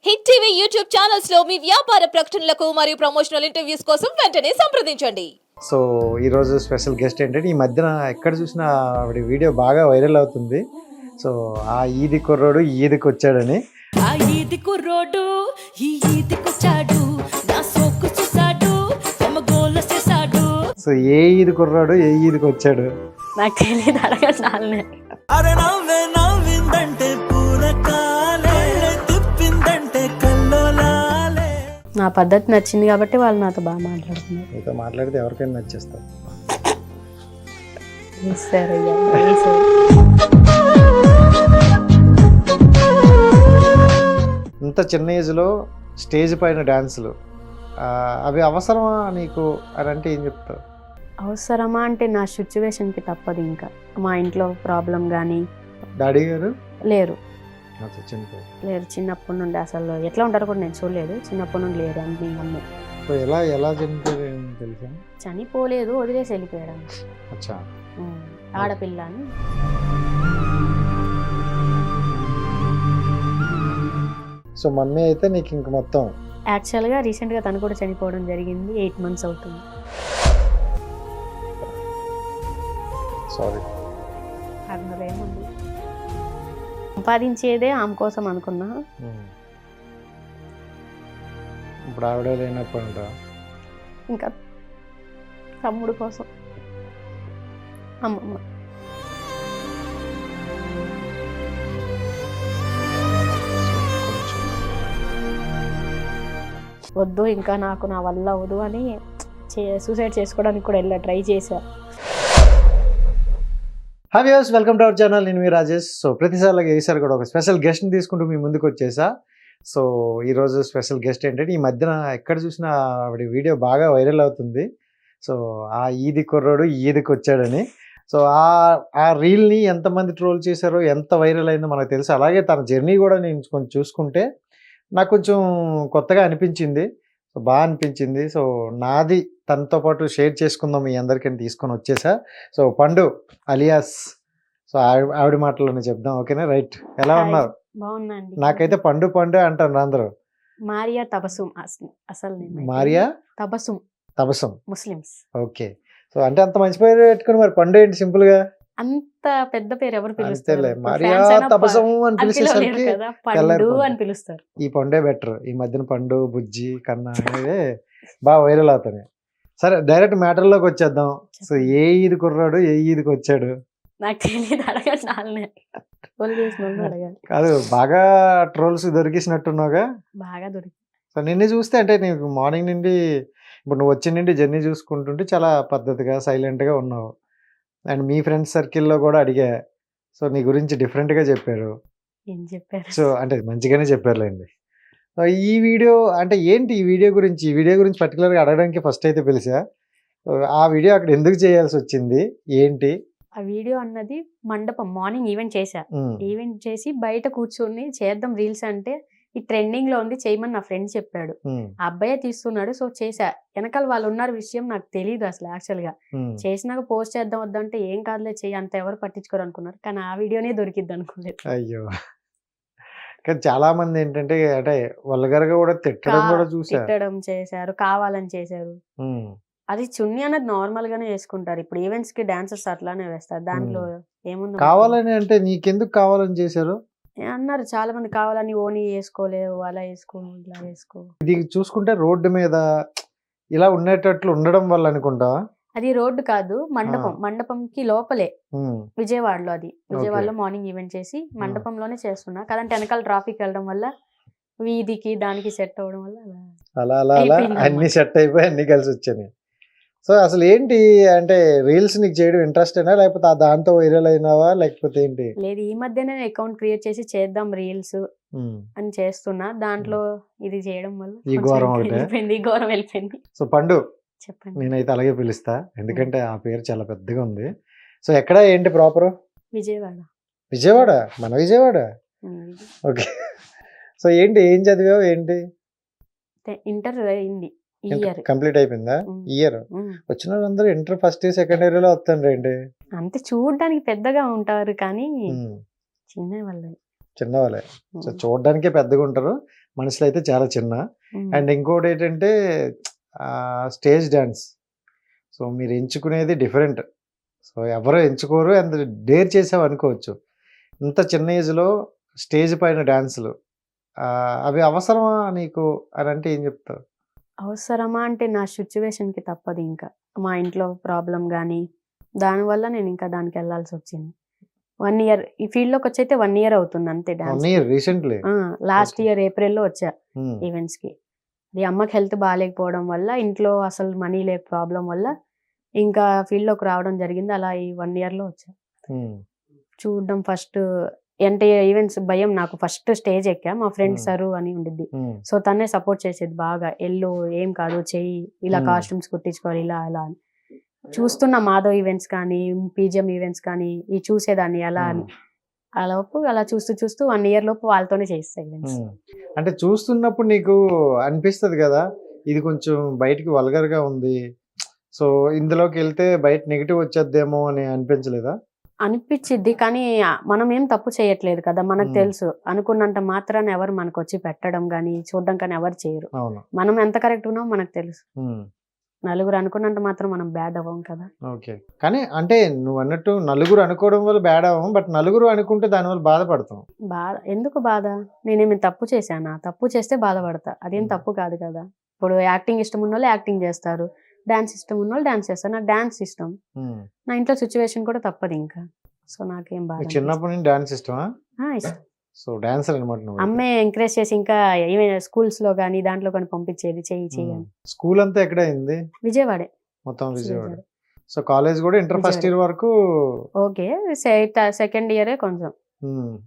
Hit TV YouTube channels లో మీ వ్యాపార ప్రకటనలకు మరియు ప్రమోషనల్ ఇంటర్వ్యూస్ కోసం వెంటనే సంప్రదించండి. సో ఈరోజు స్పెషల్ గెస్ట్ ఏంటంటే ఈ మధ్యన ఎక్కడ చూసినా ఆవిడ వీడియో బాగా వైరల్ అవుతుంది. సో ఆ ఈది కుర్రోడు ఈదికి వచ్చాడని. ఆ ఈది కుర్రోడు ఈ ఈదికొచ్చాడు, నా సోకు చూసాడు, తమ గోల చేశాడు. సో ఏ ఈది కుర్రోడు ఏ ఈదికి వచ్చాడు? నాకు తెలియదు, అడగాలి. అరే నవ్వే నవ్విందంటే పూరకాలే, తిప్పిందంటే కల్లోలాలే. నా పద్ధతి నచ్చింది కాబట్టి వాళ్ళు నాతో బాగా మాట్లాడుతున్నారు. మీతో మాట్లాడితే ఎవరికైనా నచ్చేస్తారు. వేసారయ్యా. ఇంత చిన్న ఏజ్లో స్టేజ్ పైన డ్యాన్సులు అవి అవసరమా నీకు అని అంటే ఏం చెప్తావు? అవసరమా అంటే నా సిచ్యువేషన్కి తప్పదు. ఇంకా మా ఇంట్లో ప్రాబ్లం కానీ డాడీ గారు లేరు చనిపోయారు. లేరు చిన్నప్పటి నుండి అసలు ఎట్లా ఉంటారో కూడా నేను చూడలేదు. చిన్నప్పటి నుండి లేరు అని అమ్మ. సో ఎలా చనిపోయారు తెలుసా? చనిపోలేదు, వదిలేసి వెళ్ళిపోయాడు. అచ్చా. ఆడపిల్ల అని. సో మమ్మీ అయితే నీకు ఇంక మొత్తం యాక్చువల్గా రీసెంట్గా తను కూడా చనిపోవడం జరిగింది. 8 months అవుతుంది. సారీ. అందులో ఏముంది, సంపాదించేదే ఆమె కోసం అనుకున్నా. ఇప్పుడు ఆవిడ లేనప్పుడు ఇంకా తమ్ముడు కోసం అమ్మమ్మ. వద్దు ఇంకా నాకు నా వల్ల అవ్వదు అని సూసైడ్ చేసుకోవడానికి కూడా ట్రై చేశా. Hi viewers, welcome to our channel. నేను మీ రాజేష్. సో ప్రతిసారిలాగా ఈసారి కూడా ఒక స్పెషల్ గెస్ట్ని తీసుకుంటూ మీ ముందుకు వచ్చేసా. సో ఈరోజు స్పెషల్ గెస్ట్ ఏంటంటే ఈ మధ్యన ఎక్కడ చూసినా ఆవిడ వీడియో బాగా వైరల్ అవుతుంది. సో ఆ ఈది కుర్రోడు ఈదికి వచ్చాడని. సో ఆ రీల్ని ఎంతమంది ట్రోల్ చేశారో, ఎంత వైరల్ అయిందో మనకు తెలుసు. అలాగే తన జర్నీ కూడా నేను కొంచెం చూసుకుంటే నాకు కొంచెం కొత్తగా అనిపించింది. సో బాగా అనిపించింది. సో నాది తనతో పాటు షేర్ చేసుకుందాం మీ అందరికీ తీసుకొని వచ్చేసా. సో పండు అలియాస్, సో ఆవిడ మాటలోనే చెప్దాం. ఓకేనా? రైట్. ఎలా ఉన్నారు? బాగున్నాండి. నాకైతే పండు పండు అంటారు అందరూ. మారియా తబసుం అసలు Maria Tabassum Tabassum Muslims. Okay. So అంటే అంత మంచి పేరు పెట్టుకుని మరి పండు ఏంటి సింపుల్ గా? అంత పెద్ద పేరు ఎవరు అంతేలే, పిలుస్తారు? మారియా తబసం అని పిలిచేసరికి పండు అని పిలుస్తారు. ఈ పండే బెటర్. ఈ మధ్యన పండు, బుజ్జి, కన్నా అనేవి బాగా వైరల్ అవుతాయి. సరే, డైరెక్ట్ మ్యాటర్ లోకి వచ్చేద్దాం. సో ఏ ఈది కుర్రాడు ఏ ఈదికి వచ్చాడు? నాకు తెలియదు, అడగాలి. కాదు, బాగా ట్రోల్స్ దొరికిసినట్టున్నావుగా. బాగా దొరికి. సో నిన్ను చూస్తే అంటే నీకు మార్నింగ్ నుండి ఇప్పుడు నువ్వు వచ్చి నుండి జర్నీ చూసుకుంటుంటే చాలా పద్ధతిగా సైలెంట్గా ఉన్నావు. అండ్ మీ ఫ్రెండ్స్ సర్కిల్లో కూడా అడిగా. సో నీ గురించి డిఫరెంట్గా చెప్పారు. ఏం చెప్పారు? సో అంటే మంచిగానే చెప్పారులేండి. సో ఈ వీడియో అంటే ఏంటి? ఈ వీడియో గురించి పర్టికులర్గా అడగడానికి ఫస్ట్ అయితే పిలిచా. ఆ వీడియో అక్కడ ఎందుకు చేయాల్సి వచ్చింది ఏంటి? ఆ వీడియో అన్నది మండపం మార్నింగ్ ఈవెంట్ చేశా. ఈవెంట్ చేసి బయట కూర్చొని చేద్దాం రీల్స్ అంటే ఈ ట్రెండింగ్ లో ఉంది చేయమని నా ఫ్రెండ్ చెప్పాడు. ఆ అబ్బాయే తీస్తున్నాడు. సో చేశా. వెనకాల వాళ్ళు ఉన్నారు విషయం నాకు తెలియదు అసలు. యాక్చువల్ గా చేసినాక పోస్ట్ చేద్దాం వద్దంటే ఏం కాదులే చెయ్యి, అంత ఎవరు పట్టించుకోరు అనుకున్నారు. కానీ ఆ వీడియోనే దొరికిద్ది అనుకోలేదు. అయ్యో, కానీ చాలా మంది ఏంటంటే అంటే వల్గర్గా కూడా తిట్టడం కూడా చూసా. తిట్టడం చేశారు, కావాలని చేశారు. అది చున్నీ అన్నది నార్మల్ గానే వేసుకుంటారు. ఇప్పుడు ఈవెంట్స్ కి డాన్సర్స్ అట్లానే వేస్తారు. దాంట్లో ఏముంది? కావాలని అంటే నీకెందుకు కావాలని చేశారు అన్నారు చాలా మంది. కావాలని ఓనీ వేసుకోలేవు, అలా వేసుకో, ఇలా వేసుకో. ఇది చూసుకుంటే రోడ్డు మీద ఇలా ఉండేటట్లు ఉండడం వల్ల అనుకుంటా. అది రోడ్డు కాదు, మండపం. మండపంకి లోపలే విజయవాడలో. అది విజయవాడలో మార్నింగ్ ఈవెంట్ చేసి మండపంలోనే చేస్తున్నా. కదంటే వెనకాల ట్రాఫిక్ వెళ్ళడం వల్ల వీధికి దానికి సెట్ అవ్వడం వల్ల అలా అలా అలా అన్ని సెట్ అయిపోయి అన్ని కలిసి వచ్చాయి. సో అసలు ఏంటి అంటే రీల్స్ నీకు చేయడం ఇంట్రెస్ట్ అయినా లేకపోతే దాంతో వైరల్ అయినావా లేకపోతే ఏంటి? లేదు, ఈ మధ్యనే అకౌంట్ క్రియేట్ చేసి చేద్దాం రీల్స్ అని చేస్తున్నా. దాంట్లో ఇది చేయడం వల్ల ఈ ఘోరం వెళ్ళిపోయింది. సో పండు చెప్పండి. నేనైతే అలాగే పిలుస్తా, ఎందుకంటే ఆ పేరు చాలా పెద్దగా ఉంది. సో ఎక్కడ ఏంటి ప్రాపర్? విజయవాడ. విజయవాడ? మన విజయవాడ. ఓకే. సో ఏంటి, ఏం చదివావు ఏంటి? ఇంటర్ అయింది. కంప్లీట్ అయిపోయిందా? ఇయర్ వచ్చిన వాళ్ళందరూ inter first year second year లో వస్తాను రండి. అంతే, చూడడానికి పెద్దగా ఉంటారు కానీ చిన్న వాళ్ళే. చిన్నవాళ్ళే. సో చూడడానికే పెద్దగా ఉంటారు, మనుషులు అయితే చాలా చిన్న. ఉమ్. అండ్ ఇంకోటి ఏంటంటే స్టేజ్ డ్యాన్స్. సో మీరు ఎంచుకునేది డిఫరెంట్. సో ఎవరో ఎంచుకోరు అండ్ డేర్ చేసావు అనుకోవచ్చు. ఇంత చిన్న ఏజ్లో స్టేజ్ పైన డ్యాన్సులు అవి అవసరమా నీకు అని అంటే ఏం చెప్తావు? అవసరమా అంటే నా సిచ్యువేషన్కి తప్పదు. ఇంకా మా ఇంట్లో ప్రాబ్లం కానీ దానివల్ల నేను ఇంకా దానికి వెళ్ళాల్సి వచ్చింది. 1 ఇయర్ ఈ ఫీల్డ్లోకి వచ్చి అయితే 1 ఇయర్ అవుతుంది అంతే. 1 dance year recently. Last Okay. Year ఏప్రిల్లో వచ్చా ఈవెంట్స్కి. అది అమ్మకి హెల్త్ బాగాలేకపోవడం వల్ల, ఇంట్లో అసలు మనీ లేక ప్రాబ్లం వల్ల ఇంకా ఫీల్డ్లోకి రావడం జరిగింది. అలా ఈ 1 ఇయర్లో వచ్చా. చూడడం ఫస్ట్ అంటే ఈవెంట్స్ భయం నాకు. ఫస్ట్ స్టేజ్ ఎక్కా, మా ఫ్రెండ్ సరు అని ఉండిద్ది. సో తనే సపోర్ట్ చేసేది బాగా. ఎల్లు ఏం కాదు చెయ్యి, ఇలా కాస్ట్యూమ్స్ కుట్టించుకోవాలి ఇలా అలా అని. చూస్తున్న మాధవ్ ఈవెంట్స్ కానీ పీజిఎం ఈవెంట్స్ కానీ ఈ చూసేదాన్ని ఎలా అని. అలా చూస్తూ 1 ఇయర్ లోపు వాళ్ళతోనే చేస్తా ఈవెంట్స్. అంటే చూస్తున్నప్పుడు నీకు అనిపిస్తుంది కదా, ఇది కొంచెం బయటికి వల్గర్గా ఉంది, సో ఇందులోకి వెళ్తే బయట నెగిటివ్ వచ్చేద్దేమో అని అనిపించలేదా? అనిపించిద్ది, కానీ మనం ఏం తప్పు చేయట్లేదు కదా. మనకు తెలుసు అనుకున్నంత మాత్రాన్ని ఎవరు మనకు వచ్చి పెట్టడం కానీ చూడడం కానీ ఎవరు చేయరు. అవును. మనం ఎంత కరెక్ట్ ఉన్నామో మనకు తెలుసు. నలుగురు అనుకున్నంత మాత్రం మనం బ్యాడ్ అవ్వం కదా. ఓకే. కానీ అంటే నువ్వు అన్నట్టు నలుగురు అనుకోవడం వల్ల బ్యాడ్ అవ్వం, బట్ నలుగురు అనుకుంటే దానివల్ల బాధపడతాం. ఎందుకు బాధ? నేనేమి తప్పు చేశానా? తప్పు చేస్తే బాధపడతా, అదేం తప్పు కాదు కదా. ఇప్పుడు యాక్టింగ్ ఇష్టం ఉన్న వాళ్ళు యాక్టింగ్ చేస్తారు, డాన్స్ ఇష్టం ఉన్న వాళ్ళు డాన్స్ చేస్తారు. నాకు డాన్స్ ఇష్టం, నా ఇంట్లో సిచ్యువేషన్ కూడా తప్పదు ఇంకా. సో నాకేం బాధ. చిన్నప్పటి నుంచి డాన్స్ ఇష్టమా? ఇష్టం. సో డాన్సర్ అనమాట నువ్వు. అమ్మే ఎంకరేజ్ చేసి ఇంకా ఏమైనా స్కూల్స్ లో కానీ దాంట్లో కానీ పంపించేది, చెయ్యి అని. స్కూల్ అంతా ఎక్కడ అయింది? విజయవాడే మొత్తం విజయవాడ. సో కాలేజ్ కూడా ఇంటర్ ఫస్ట్ ఇయర్ వరకు ఓకే. సెకండ్ ఇయరే కొంచెం.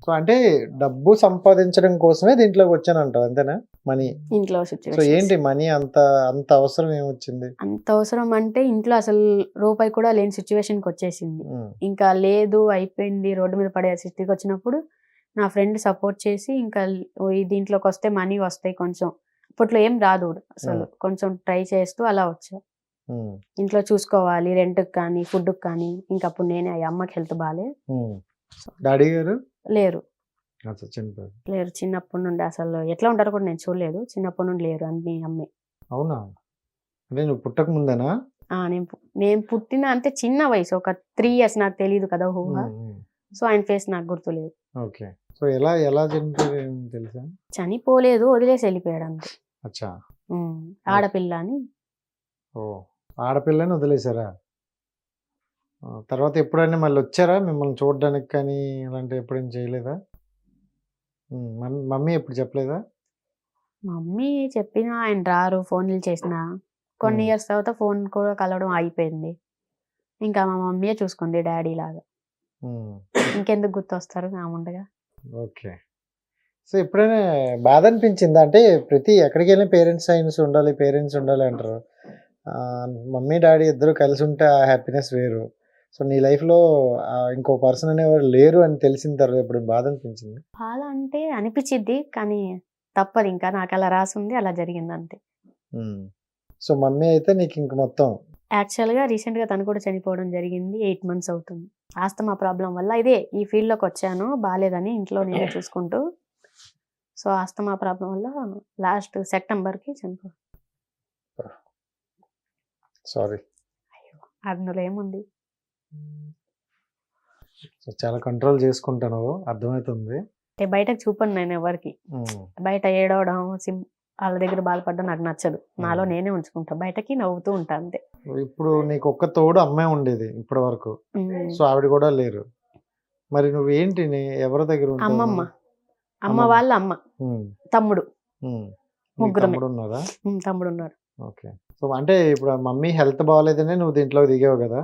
సో అంటే డబ్బు సంపాదించడం కోసమే దీంట్లోకి వచ్చానంటావు అంతేనా? మనీ ఇంట్లో సో సిచ్యువేషన్ ఏంటి మనీ అంత అంత అవసరం ఏమొచ్చింది? అంత అవసరం అంటే ఇంట్లో అసలు రూపాయి కూడా లేని సిచ్యువేషన్కి వచ్చేసింది. ఇంకా లేదు అయిపోయింది, రోడ్డు మీద పడే స్థితికి వచ్చినప్పుడు నా ఫ్రెండ్ సపోర్ట్ చేసి ఇంకా దీంట్లోకి వస్తే మనీ వస్తాయి కొంచెం. అప్పట్లో ఏం రాదు అసలు, కొంచెం ట్రై చేస్తూ అలా వచ్చా. ఇంట్లో చూసుకోవాలి, రెంట్కి కానీ ఫుడ్కి కానీ. ఇంకా అప్పుడు నేనే అమ్మకి హెల్త్ బాగాలే. డాడీ గారు లేరు చనిపోయారు. లేరు చిన్నప్పటి నుండి. అసలు ఎట్లా ఉంటారో కూడా నేను చూడలేదు. చిన్నప్పటి నుండి లేరు అన్ని అమ్మే. అవునా? అంటే నువ్వు పుట్టక ముందేనా? నేను పుట్టిన అంటే చిన్న వయసు, ఒక 3 years, నాకు తెలియదు కదా ఊహ. సో ఆయన ఫేస్ నాకు గుర్తులేదు. ఓకే. సో ఎలా చనిపోయారు తెలుసా? చనిపోలేదు, వదిలేసి వెళ్ళిపోయాడు అంతే. అచ్చా. ఆడపిల్ల అని. ఓ ఆడపిల్లని వదిలేసారా? తర్వాత ఎప్పుడైనా మళ్ళీ వచ్చారా మిమ్మల్ని చూడడానికి కానీ అలాంటివి ఎప్పుడైనా చేయలేదా? మమ్మీ ఎప్పుడు చెప్పలేదా? మమ్మీ చెప్పినా ఆయన రారు, ఫోన్లు చేసినా. కొన్ని ఇయర్స్ తర్వాత ఫోన్ కూడా కలవడం అయిపోయింది. ఇంకా మా మమ్మీయే చూసుకుంది డాడీ లాగా. ఇంకెందుకు గుర్తొస్తారు నా ఉండగా. ఓకే. సో ఎప్పుడైనా బాధ అనిపించిందా? అంటే ప్రతి ఎక్కడికి వెళ్ళినా పేరెంట్స్ ఉండాలి అంటారు. మమ్మీ డాడీ ఇద్దరు కలిసి ఉంటే ఆ హ్యాపీనెస్ వేరు. సో నీ లైఫ్లో ఇంకో పర్సన్ అనేవారు లేరు అని తెలిసిన తర్వాత ఎప్పుడు బాధ అనిపించింది? బాధ అంటే అనిపించిద్ది, కానీ తప్పదు, ఇంకా నాకు అలా రాసింది, అలా జరిగింది అంతే. సో మమ్మీ అయితే నీకు ఇంక మొత్తం యాక్చువల్గా రీసెంట్గా తను కూడా చనిపోవడం జరిగింది. 8 months అవుతుంది. ఆస్తమా ప్రాబ్లం వల్ల ఈ ఫీల్డ్లోకి వచ్చాను, బాగాలేదని ఇంట్లో నేనే చూసుకుంటూ. సో ఆస్తమా ప్రాబ్లం వల్ల లాస్ట్ సెప్టెంబర్కి చనిపోయాను. సారీ. అందులో ఏముంది, చాలా కంట్రోల్ చేసుకుంటాను, అర్థమవుతుంది. అంటే బయటకు చూపను నేను ఎవరికి. బయట ఏడవడం, వాళ్ళ దగ్గర బాధపడడం నాకు నచ్చదు. నాలో నేనే ఉంచుకుంటా, బయటకి నవ్వుతూ ఉంటా అంతే. ఇప్పుడు నీకు ఒక్క తోడు అమ్మాయి ఉండేది ఇప్పటి వరకు, సో ఆవిడ కూడా లేరు. మరి నువ్వేంటి ఎవరి దగ్గర ఉంటావు? అమ్మ వాళ్ళ అమ్మ, తమ్ముడు, ముగ్గురు ఉన్నారా? తమ్ముడు ఉన్నారు. ఓకే. సో అంటే ఇప్పుడు మమ్మీ హెల్త్ బాగాలేదనే నువ్వు దీంట్లో దిగావు కదా,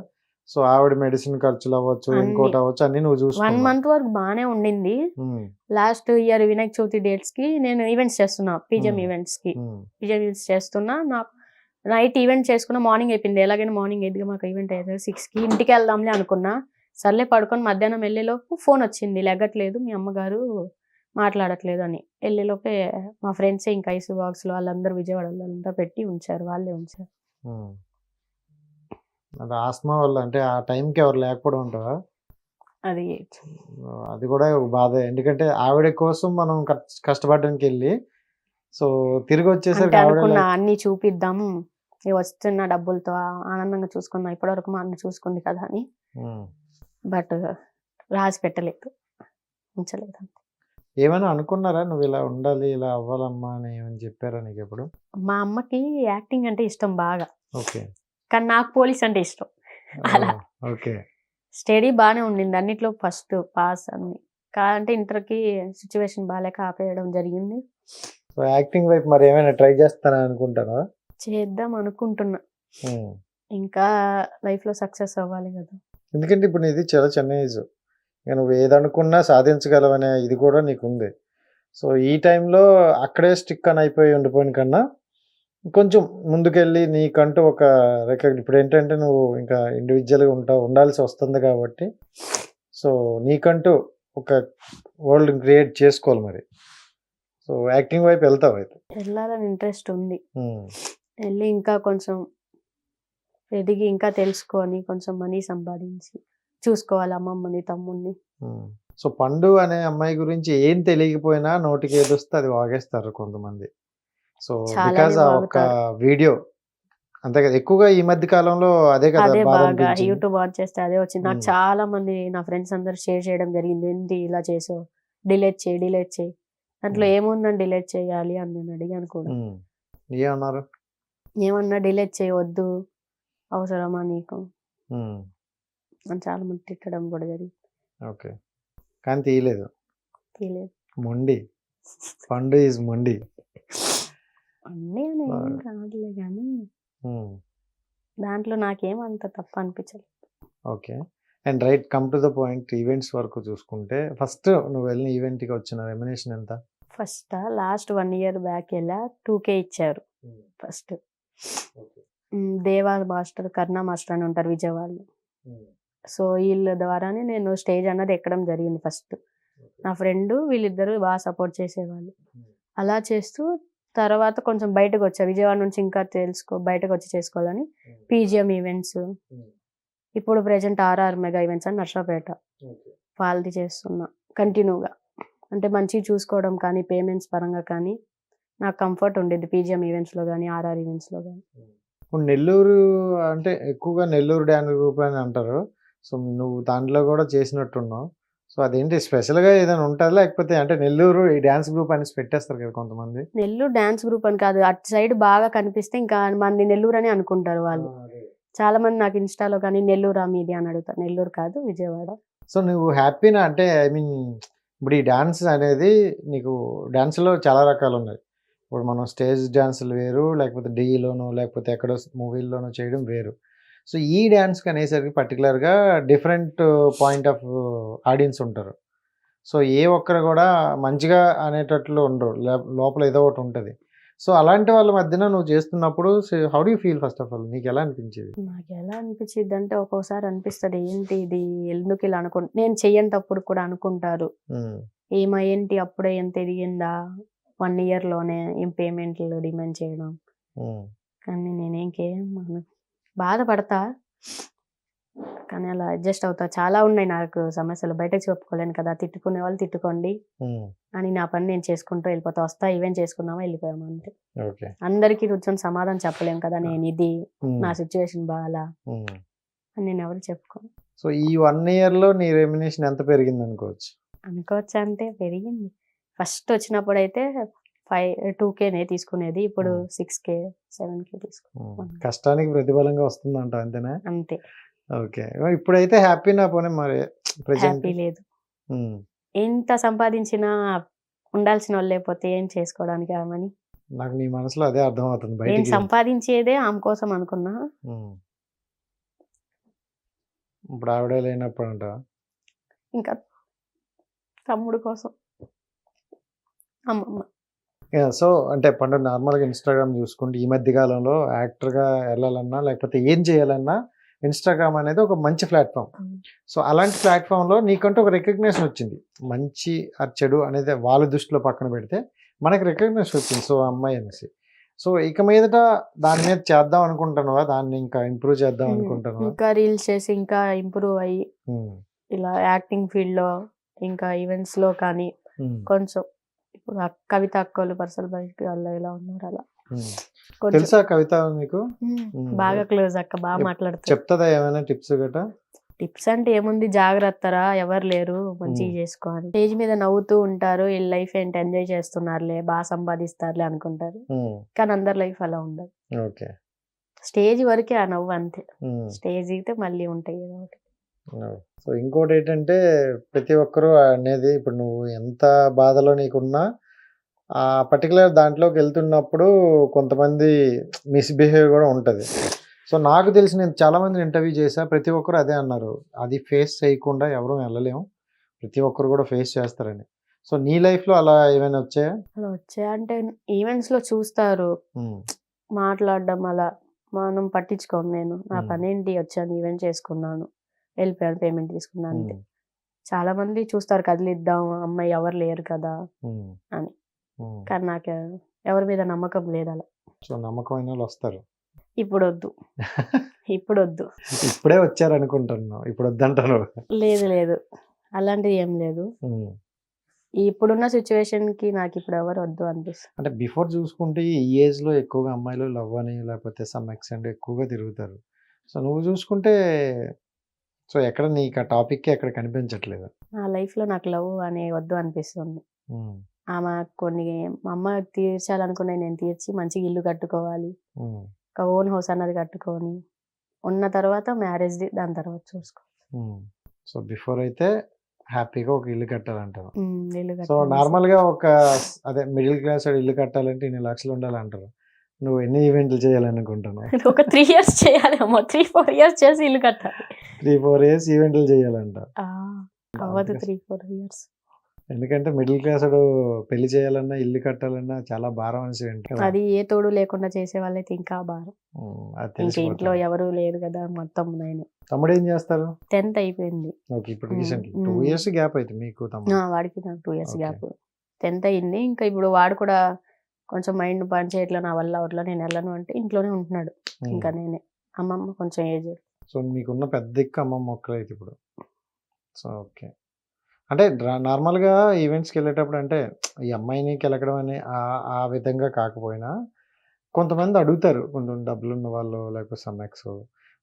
సో ఆవిడ మెడిసిన్ ఖర్చులు అవ్వచ్చు, ఇంకోటి అవ్వచ్చు, అన్ని నువ్వు చూసు. 1 month వరకు బాగానే ఉండింది. Last year Vinayaka Chavithi dates కి నేను ఈవెంట్స్ చేస్తున్నా, పీజిఎం ఈవెంట్స్ కి. పీజిఎం ఈవెంట్స్ చేస్తున్నా, నాకు నైట్ ఈవెంట్ చేసుకున్నా, మార్నింగ్ అయిపోయింది. ఎలాగైనా మార్నింగ్ 8కి మాకు ఈవెంట్ అయ్యేది. 6కి ఇంటికి వెళ్దాంలే అనుకున్నా. సర్లే పడుకొని మధ్యాహ్నం వెళ్ళేలోపు ఫోన్ వచ్చింది, లెగ్గట్లేదు మీ అమ్మగారు, మాట్లాడట్లేదు అని. వెళ్ళేలోపే మా ఫ్రెండ్సే ఇంకా ఐస్ బాక్స్లో వాళ్ళందరూ విజయవాడ వాళ్ళంతా పెట్టి ఉంచారు, వాళ్ళే ఉంచారు. అది ఆస్మా వల్ల, అంటే ఆ టైంకి ఎవరు లేకపోవడం ఉంటావా? అది కూడా ఒక బాధ. ఎందుకంటే ఆవిడ కోసం మనం కష్టపడడానికి వెళ్ళి సో తిరిగి అంటే వచ్చేసరికి ఆవిడ అనుకున్నా అన్ని చూపిద్దాం, ఇవి వస్తున్న డబ్బులతో ఆనందంగా చూసుకుందాం, ఇప్పటివరకు మా అన్న చూసుకుంది కదా అని. బట్ రాసి పెట్టలేదు, ఉంచలేదు. ఏమైనా అనుకున్నారా నువ్వు ఇలా ఉండాలి ఇలా అవ్వాలమ్మా అని ఏమని చెప్పారా నీకు ఎప్పుడు? మా అమ్మకి యాక్టింగ్ అంటే ఇష్టం బాగా, ఓకే. కానీ నాకు పోలీస్ అంటే ఇష్టం. అలా ఓకే. స్టడీ బాగానే ఉండింది, అన్నిట్లో ఫస్ట్ పాస్ అన్ని. అంటే ఇంటర్కి సిచ్యువేషన్ బాగాలేక ఆపేయడం జరిగింది. సో యాక్టింగ్ వైపు మరి ఏమైనా ట్రై చేస్తానా అనుకుంటానా? చేద్దాం అనుకుంటున్నా, ఇంకా లైఫ్లో సక్సెస్ అవ్వాలి కదా. ఎందుకంటే ఇప్పుడు నీది చాలా చిన్న ఏజ్, నువ్వు ఏదనుకున్నా సాధించగలవనే ఇది కూడా నీకు ఉంది. సో ఈ టైంలో అక్కడే స్టిక్ అని అయిపోయి ఉండిపోయిన కన్నా కొంచెం ముందుకెళ్ళి నీకంటూ ఒక ఇప్పుడు ఏంటంటే నువ్వు ఇంకా ఇండివిజువల్గా ఉండాల్సి వస్తుంది కాబట్టి సో నీకంటూ ఒక వరల్డ్ క్రియేట్ చేసుకోవాలి మరి. సో యాక్టింగ్ వైపు వెళ్తావు అయితే? వెళ్ళాలని ఇంట్రెస్ట్ ఉంది, వెళ్ళి ఇంకా కొంచెం ఎదిగి ఇంకా తెలుసుకొని కొంచెం మనీ సంపాదించి చూసుకోవాలి అమ్మమ్మని తమ్ముడిని. సో పండు అనే అమ్మాయి గురించి ఏం తెలియకపోయినా నోటికి ఏదొస్తే అది వాగేస్తారు కొంతమంది. సో బికాజ్ ఆ ఒక వీడియో అంతే కదా ఎక్కువగా ఈ మధ్య కాలంలో అదే కదా అదే బాగా బాగా అనిపించింది. యూట్యూబ్ వాచ్ చేస్తే అదే వచ్చింది. నాకు చాలా మంది నా ఫ్రెండ్స్ అందరు షేర్ చేయడం జరిగింది, ఏంటి ఇలా చేసావు, డిలీట్ చేయి దాంట్లో ఏముందని డిలీట్ చేయాలి అని నేను అడిగాను కూడా. ఏమన్నారు? ఏమన్నా డిలీట్ చేయవద్దు, అవసరమా నీకు అని చాలా మంది తిట్టడం కూడా జరిగింది. ఓకే. కానీ తీయలేదు. తెలియదు మొండి పండు ఈజ్ మొండి. అన్నీ ఏం కాదులే కానీ దాంట్లో నాకేం అంత తప్ప అనిపించలేదు. Okay. And right, come to the point. Events వరకు చూసుకుంటే ఫస్ట్ నువ్వు వెళ్ళిన ఈవెంట్కి వచ్చిన రెమ్యునేషన్ ఎంత? ఫస్ట్ లాస్ట్ 1 year బ్యాక్ వెళ్ళా 2K ఇచ్చారు ఫస్ట్. దేవా మాస్టర్, కర్ణ మాస్టర్ అని ఉంటారు విజయవాడలో. సో వీళ్ళ ద్వారానే నేను స్టేజ్ అన్నది ఎక్కడం జరిగింది ఫస్ట్. నా ఫ్రెండ్ వీళ్ళిద్దరు బాగా సపోర్ట్ చేసేవాళ్ళు. అలా చేస్తూ తర్వాత కొంచెం బయటకు వచ్చా, విజయవాడ నుంచి ఇంకా బయటకు వచ్చి చేసుకోవాలని పీజిఎం ఈవెంట్స్, ఇప్పుడు ప్రెజెంట్ ఆర్ఆర్ మెగా ఈవెంట్స్ అని నర్సాపేట వాళ్ళది చేస్తున్నా కంటిన్యూగా. అంటే మంచిగా చూసుకోవడం కానీ పేమెంట్స్ పరంగా కానీ నాకు కంఫర్ట్ ఉండేది పీజిఎం ఈవెంట్స్లో కానీ ఆర్ఆర్ ఈవెంట్స్లో కానీ. ఇప్పుడు నెల్లూరు అంటే ఎక్కువగా నెల్లూరు డ్యాన్స్ గ్రూప్ అని అంటారు. సో నువ్వు దాంట్లో కూడా చేసినట్టున్నావు. సో అదేంటి స్పెషల్గా ఏదైనా ఉంటుంది లేకపోతే అంటే నెల్లూరు ఈ డ్యాన్స్ గ్రూప్ అని పెట్టేస్తారు కదా కొంతమంది? నెల్లూరు డ్యాన్స్ గ్రూప్ అని కాదు, అటు సైడ్ బాగా కనిపిస్తే ఇంకా మంది నెల్లూరు అని అనుకుంటారు వాళ్ళు. చాలా మంది నాకు ఇన్స్టాలో కానీ నెల్లూరా మీది అని అడుగుతారు. నెల్లూరు కాదు, విజయవాడ. సో నువ్వు హ్యాపీనా? అంటే ఐ మీన్ ఇప్పుడు ఈ డ్యాన్స్ అనేది నీకు డ్యాన్స్లో చాలా రకాలు ఉన్నాయి. ఇప్పుడు మనం స్టేజ్ డ్యాన్సులు వేరు, లేకపోతే డీలోనో లేకపోతే ఎక్కడో మూవీల్లోనో చేయడం వేరు. సో ఈ డ్యాన్స్కి అనేసరికి పర్టికులర్గా డిఫరెంట్ పాయింట్ ఆఫ్ ఆడియన్స్ ఉంటారు. సో ఏ ఒక్కరు కూడా మంచిగా అనేటట్లు ఉండరు, లోపల ఏదో ఒకటి ఉంటుంది. సో అలాంటి వాళ్ళ మధ్యన నువ్వు చేస్తున్నప్పుడు how do you feel? First of all నీకు ఎలా అనిపించేది? నాకు ఎలా అనిపించింది అంటే ఒక్కోసారి అనిపిస్తుంది ఏంటి ఇది ఎందుకు ఇలా నేను చెయ్యనప్పుడు కూడా అనుకుంటారు ఏంటి అప్పుడే ఎంత ఎదిగిందా 1 yearలోనే ఏం పేమెంట్లు డిమాండ్ చేయడం. కానీ నేనేంకేం బాధపడతా, కానీ అలా అడ్జస్ట్ అవుతా. చాలా ఉన్నాయి నాకు సమస్యలు, బయటకు చెప్పుకోలేను కదా. తిట్టుకునే వాళ్ళు తిట్టుకోండి అని నా పని నేను చేసుకుంటూ వెళ్ళిపోతా. వస్తా, ఈవెంట్ చేసుకున్నామా వెళ్ళిపోయామా అంతే. అందరికీ కూర్చొని సమాధానం చెప్పలేము కదా, నేను ఇది నా సిచ్యువేషన్ బాగా అని నేను ఎవరు చెప్పుకోను. సో ఈ 1 yearలో నీ రెమ్యునేషన్ ఎంత పెరిగింది అనుకోవచ్చు? అంటే పెరిగింది. ఫస్ట్ వచ్చినప్పుడు అయితే 2Kనే తీసుకునేది, ఇప్పుడు 6K 7K తీసుకున్నాను. కష్టానికి ప్రతిఫలంగా వస్తుందంట, అంతేనా? అంతే. ఓకే. ఇప్పుడైతే హ్యాపీనా? పోనీ మరి హ్యాపీ లేదు. ఎంత సంపాదించినా ఉండాల్సిన వాళ్ళు లేకపోతే ఏం చేసుకోవడానికి ఆమెని. నాకు నీ మనసులో అదే అర్థం అవుతుంది. నేను సంపాదించేదే ఆమె కోసం అనుకున్నా. ఇప్పుడు ఆవిడే లేనప్పుడు అంట ఇంకా తమ్ముడు కోసం, అమ్మమ్మ. సో అంటే పండు నార్మల్గా ఇన్స్టాగ్రామ్ చూసుకుంటే ఈ మధ్య కాలంలో యాక్టర్గా వెళ్ళాలన్నా లేకపోతే ఏం చేయాలన్నా ఇన్స్టాగ్రామ్ అనేది ఒక మంచి ప్లాట్ఫామ్. సో అలాంటి ప్లాట్ఫామ్లో నీకంటూ ఒక రికగ్నేషన్ వచ్చింది. మంచి చెడు అనేది వాళ్ళ దృష్టిలో పక్కన పెడితే మనకి రికగ్నేషన్ వచ్చింది. సో అమ్మాయి అనేసి. సో ఇక మీదట దాని మీద చేద్దాం అనుకుంటున్నావా? దాన్ని ఇంకా ఇంప్రూవ్ చేద్దాం అనుకుంటున్నావా? ఇంకా రీల్స్ చేసి ఇంకా ఇంప్రూవ్ అయ్యి ఇలా యాక్టింగ్ ఫీల్డ్లో ఇంకా ఈవెంట్స్లో కానీ కొంచెం ఇప్పుడు కవిత అక్కలు పర్సల్ బయట వాళ్ళు ఎలా ఉన్నారు అలా ఉమ్. కొంచెం తెలుసా కవిత మీకు? బాగా క్లోజ్ అక్క, బాగా మాట్లాడుతారు. చెప్తుందా ఏమైనా టిప్స్ గట్రా? టిప్స్ అంటే ఏముంది, జాగ్రత్తరా, ఎవరు లేరు, మంచిగా చేసుకోవాలి. స్టేజ్ మీద నవ్వుతూ ఉంటారు, వీళ్ళ లైఫ్ ఏంటి ఎంజాయ్ చేస్తున్నారులే, బాగా సంపాదిస్తారులే అనుకుంటారు. కానీ అందరి లైఫ్ అలా ఉండదు. ఓకే. స్టేజ్ వరకే ఆ నవ్వు అంతే. స్టేజ్ అయితే మళ్ళీ ఉంటాయి ఏదో ఒకటి. సో ఇంకోటి ఏంటంటే ప్రతి ఒక్కరూ అనేది ఇప్పుడు నువ్వు ఎంత బాధలో నీకున్నా ఆ పర్టికులర్ దాంట్లోకి వెళ్తున్నప్పుడు కొంతమంది మిస్బిహేవ్ కూడా ఉంటుంది. సో నాకు తెలిసి నేను చాలామందిని ఇంటర్వ్యూ చేశా, ప్రతి ఒక్కరు అదే అన్నారు, అది ఫేస్ చేయకుండా ఎవరూ వెళ్ళలేము, ప్రతి ఒక్కరు కూడా ఫేస్ చేస్తారని. సో నీ లైఫ్లో అలా ఏమైనా వచ్చాయా? అలా వచ్చాయంటే ఈవెంట్స్లో చూస్తారు మాట్లాడడం, అలా మనం పట్టించుకోము. నేను నా పని ఏంటి, వచ్చాను ఈవెంట్ చేసుకున్నాను వెళ్ళిపోయాను, పేమెంట్ తీసుకున్నాను అంతే. చాలా మంది చూస్తారు కదిలిద్దాం అమ్మాయి ఎవరు లేరు కదా అని, కానీ నాకు ఎవరి మీద నమ్మకం లేదు అలా. సో నమ్మకమైన వాళ్ళు వస్తారు. ఇప్పుడు వద్దు, ఇప్పుడు వద్దు. ఇప్పుడే వచ్చారు అనుకుంటున్నావు, ఇప్పుడు వద్దంటారు? లేదు లేదు, అలాంటిది ఏం లేదు. ఇప్పుడున్న సిచ్యువేషన్ కి నాకు ఇప్పుడు ఎవరు వద్దు అనిపిస్తుంది. అంటే బిఫోర్ చూసుకుంటే ఈ ఏజ్ లో ఎక్కువగా అమ్మాయిలు లవ్ అని లేకపోతే సమ్ ఎక్స్టెంట్ ఎక్కువగా తిరుగుతారు. సో నువ్వు చూసుకుంటే సో ఎక్కడ నీకు ఆ టాపిక్ ఎక్కడ కనిపించట్లేదు. నా లైఫ్ లో నాకు లవ్ అనే వద్దు అనిపిస్తుంది. ఆమె కొన్ని మా అమ్మ తీర్చాలనుకున్నాయి నేను తీర్చి మంచిగా ఇల్లు కట్టుకోవాలి, ఒక ఓన్ హౌస్ అన్నది కట్టుకొని ఉన్న తర్వాత మ్యారేజ్, దాని తర్వాత చూసుకో. సో బిఫోర్ అయితే హ్యాపీగా ఒక ఇల్లు కట్టాలంటారు. ఇల్లు సో కట్టాలి. నార్మల్ గా ఒక అదే మిడిల్ క్లాస్ ఇల్లు కట్టాలంటే ఇన్ని లక్షలు ఉండాలంటారు. నువ్వు ఎన్ని ఈవెంట్లు చేయాలనుకుంటున్నావు? ఒక 3 years చేయాలేమో, 3-4 years చేసి ఇల్లు కట్టాలి. 3-4 years ఈవెంట్లు చేయాలంట. అవ్వదు 3-4 years. ఎందుకంటే మిడిల్ క్లాస్ పెళ్లి చేయాలన్నా ఇల్లు కట్టాలన్నా చాలా భారం అనేసి అది ఏ తోడు లేకుండా చేసే వాళ్ళైతే ఇంకా భారం. ఇంకా ఇంట్లో ఎవరు లేరు కదా, మొత్తం నేనే. తమ్ముడు ఏం చేస్తారు? 10th అయిపోయింది. ఓకే, ఇప్పుడు రీసెంట్లీ 2 years గ్యాప్ అయితే మీకు తమ్ముడు? వాడికి నాకు 2 years గ్యాప్. 10th అయింది. ఇంకా ఇప్పుడు వాడు కూడా కొంచెం మైండ్ పని చేయట్లా, నా వల్ల అట్లా నేను వెళ్ళను అంటే ఇంట్లోనే ఉంటున్నాడు. ఇంకా నేనే, అమ్మమ్మ కొంచెం ఏజ్. సో మీకున్న పెద్ద ఎక్కువ అమ్మమ్మ ఒక్కరు అయితే ఇప్పుడు. సో ఓకే, అంటే నార్మల్గా ఈవెంట్స్కి వెళ్ళేటప్పుడు అంటే ఈ అమ్మాయిని కెలకడం అని ఆ విధంగా కాకపోయినా కొంతమంది అడుగుతారు, కొంచెం డబ్బులు ఉన్న వాళ్ళు లేకపోతే సమ్మెక్స్,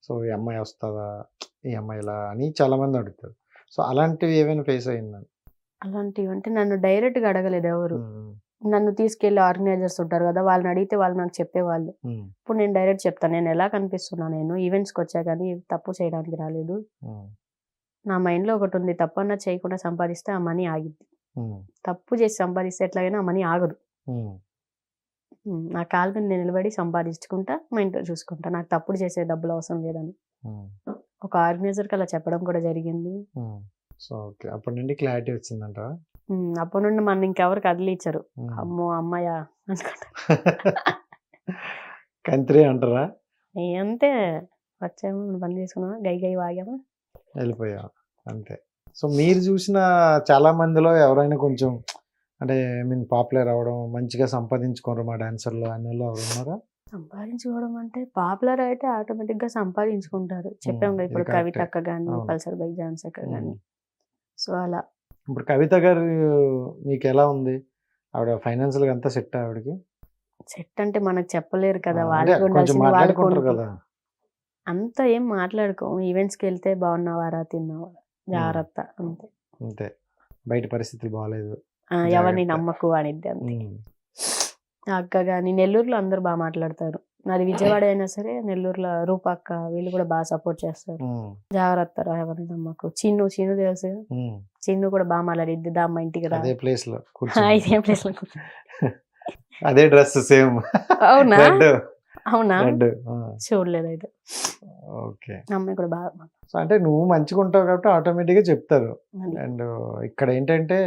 సో ఈ అమ్మాయి వస్తుందా, ఈ అమ్మాయి ఇలా అని చాలామంది అడుగుతారు. సో అలాంటివి ఏమైనా ఫేస్ అయిందని? అలాంటివి అంటే నన్ను డైరెక్ట్గా అడగలేదు ఎవరు. నన్ను తీసుకెళ్ళి ఆర్గనైజర్స్ ఉంటారు కదా, వాళ్ళని అడిగితే వాళ్ళు నాకు చెప్పేవాళ్ళు. ఇప్పుడు నేను డైరెక్ట్ చెప్తాను, నేను ఎలా కనిపిస్తున్నా, నేను ఈవెంట్స్కి వచ్చా కానీ తప్పు చేయడానికి రాలేదు. నా మైండ్లో ఒకటి ఉంది, తప్పు అన్నా చేయకుండా సంపాదిస్తే ఆ మనీ ఆగిద్ది. తప్పు చేసి సంపాదిస్తే ఎట్లాగైనా ఆ మనీ ఆగదు. నా కాళ్ళ మీద నేను నిలబడి సంపాదించుకుంటా, మా ఇంట్లో చూసుకుంటా, నాకు తప్పుడు చేసే డబ్బులు అవసరం లేదని ఒక ఆర్గనైజర్కి అలా చెప్పడం కూడా జరిగింది. సో ఓకే, అప్పటి నుండి క్లారిటీ వచ్చిందంట. అప్పటి నుండి మన ఇంకెవరు కదిలిచ్చారు, అమ్మో అమ్మాయా అనుకుంటా. కంత్రి అంటారా? అంతే, వచ్చాము పని చేసుకున్నామా, గై గై వాగామా, వెళ్ళిపోయా అంతే. సో మీరు చూసిన చాలా మందిలో ఎవరైనా కొంచెం అంటే పాపులర్ అవ్వడం, మంచిగా సంపాదించుకోరు మా డాన్సర్లు అనే వాళ్ళు ఎవరు ఉన్నారా? సంపాదించుకోవడం అంటే పాపులర్ అయితే ఆటోమేటిక్ గా సంపాదించుకుంటారు. చెప్పాం కదా ఇప్పుడు కవిత అక్క కానీ, పల్సర్ బైక్ ఝాన్సీ అక్క కానీ. సో అలా ఇప్పుడు కవిత గారు మీకు ఎలా ఉంది? ఆవిడ ఫైనాన్షియల్ గా అంతా సెట్? ఆవిడకి సెట్ అంటే మనకు చెప్పలేరు కదా, అంటే వాళ్ళకి కొంచెం ఉండాల్సింది మాట్లాడుకుంటారు వాళ్ళకు. కదా. అంత ఏం మాట్లాడుకోము, ఈవెంట్స్కి వెళ్తే బాగున్నావారా, తిన్నావారా, జాగ్రత్త అంతే. అంతే, బయట పరిస్థితులు బాగాలేదు, ఎవరిని నమ్మకు అనిద్ది అంతే. అక్క కానీ నెల్లూరులో అందరూ బాగా మాట్లాడతారు. నాది విజయవాడ అయినా సరే నెల్లూరులో రూపక్క వీళ్ళు కూడా బాగా సపోర్ట్ చేస్తారు. జాగ్రత్త రా, ఎవరిని నమ్మకు. చిన్ను తెలుసు, చిన్ను కూడా బాగా మాట్లాడిద్ది, దా మా ఇంటికి రా, అదే ప్లేస్ లో ఇదే ప్లేస్ లో అదే డ్రెస్ సేమ్. అవునా అవునా, చూడలేదు అయితే. ఓకే, అమ్మాయి కూడా బాగా. సో అంటే నువ్వు మంచిగా ఉంటావు కాబట్టి ఆటోమేటిక్ గా చెప్తారు. అండ్ ఇక్కడ ఏంటంటే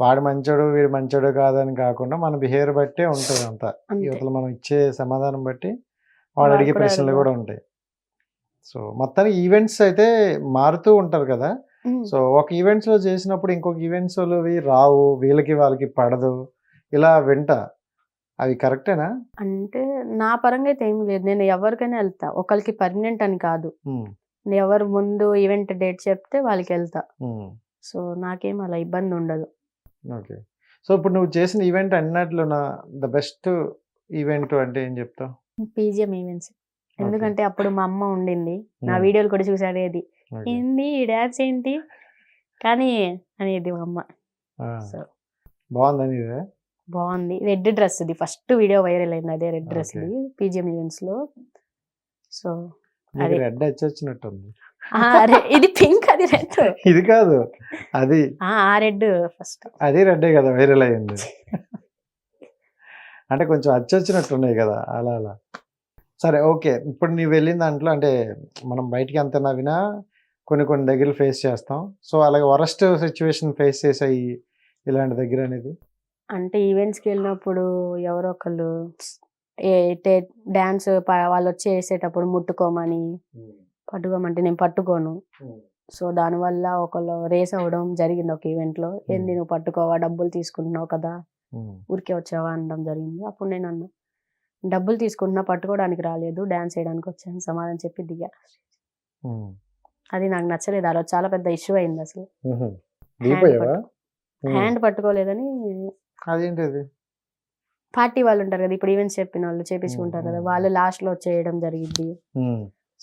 వాడు మంచోడు వీడు మంచోడు కాదని కాకుండా మన బిహేవియర్ బట్టే ఉంటుంది అంతా. యువతలు మనం ఇచ్చే సమాధానం బట్టి వాడు అడిగే ప్రశ్నలు కూడా ఉంటాయి. సో మొత్తానికి ఈవెంట్స్ అయితే మారుతూ ఉంటారు కదా. సో ఒక ఈవెంట్స్ లో చేసినప్పుడు ఇంకొక ఈవెంట్స్ రావు, వీళ్ళకి వాళ్ళకి పడదు, ఇలా వింటా, అవి కరెక్టేనా? అంటే నా పరంగా అయితే ఏం లేదు, నేను ఎవరికైనా వెళ్తా, ఒకరికి పర్మనెంట్ అని కాదు. ఎవరు ముందు ఈవెంట్ డేట్ చెప్తే వాళ్ళకి వెళ్తా. సో నాకేం అలా ఇబ్బంది ఉండదు. ఓకే, సో ఇప్పుడు నువ్వు చేసిన ఈవెంట్ అన్నట్లు ద బెస్ట్ ఈవెంట్ అంటే ఏం చెప్తావు? PGM events. ఎందుకంటే అప్పుడు మా అమ్మ ఉండింది, నా Hmm. వీడియోలు కూడా చూసాడేది, Okay. ఏంది డాన్స్ ఏంటి కానీ అనేది మా అమ్మ. ఆ, సో బాగుందని ఇదే. బాగుంది. రెడ్ డ్రెస్ ఇది ఫస్ట్ వీడియో వైరల్ అయింది, అదే రెడ్ డ్రెస్ Okay. ఇది పీజిఎం ఈవెంట్స్ లో. సో నీకు అదే. రెడ్ వచ్చినట్టుంది. ఇది పింక్, అది రెడ్. ఇది కాదు, అది ఆ రెడ్ ఫస్ట్. అది రెడ్డే కదా వైరల్ అయ్యింది. అంటే కొంచెం వచ్చినట్టున్నాయి కదా అలా అలా. సరే ఓకే, ఇప్పుడు నీవు వెళ్ళిన దాంట్లో అంటే మనం బయటికి ఎంత నవ్వినా కొన్ని కొన్ని దగ్గరలు ఫేస్ చేస్తాం. సో అలాగే వరస్ట్ సిచ్యువేషన్ ఫేస్ చేసాయి ఇలాంటి దగ్గర అనేది? అంటే ఈవెంట్స్కి వెళ్ళినప్పుడు ఎవరో ఒకళ్ళు డాన్స్ వాళ్ళు వచ్చి వేసేటప్పుడు ముట్టుకోమని, పట్టుకోమంటే నేను పట్టుకోను. సో దానివల్ల ఒకళ్ళు రేస్ అవ్వడం జరిగింది ఒక ఈవెంట్లో. ఏంది నువ్వు పట్టుకోవా, డబ్బులు తీసుకుంటున్నావు కదా, ఊరికే వచ్చావా అనడం జరిగింది. అప్పుడు నేను అన్నా, డబ్బులు తీసుకుంటున్నా, పట్టుకోవడానికి రాలేదు, డాన్స్ చేయడానికి వచ్చాను సమాధానం చెప్పి దిగా. అది నాకు నచ్చలేదు. ఆ రోజు చాలా పెద్ద ఇష్యూ అయింది అసలు. దిగిపోయావా? హ్యాండ్ పట్టుకోలేదని అదేంటి అది? పార్టీ వాళ్ళు ఉంటారు కదా, ఇప్పుడు ఈవెంట్స్ చెప్పిన వాళ్ళు చేపించుకుంటారు కదా, వాళ్ళు లాస్ట్ లో చేయడం జరిగింది.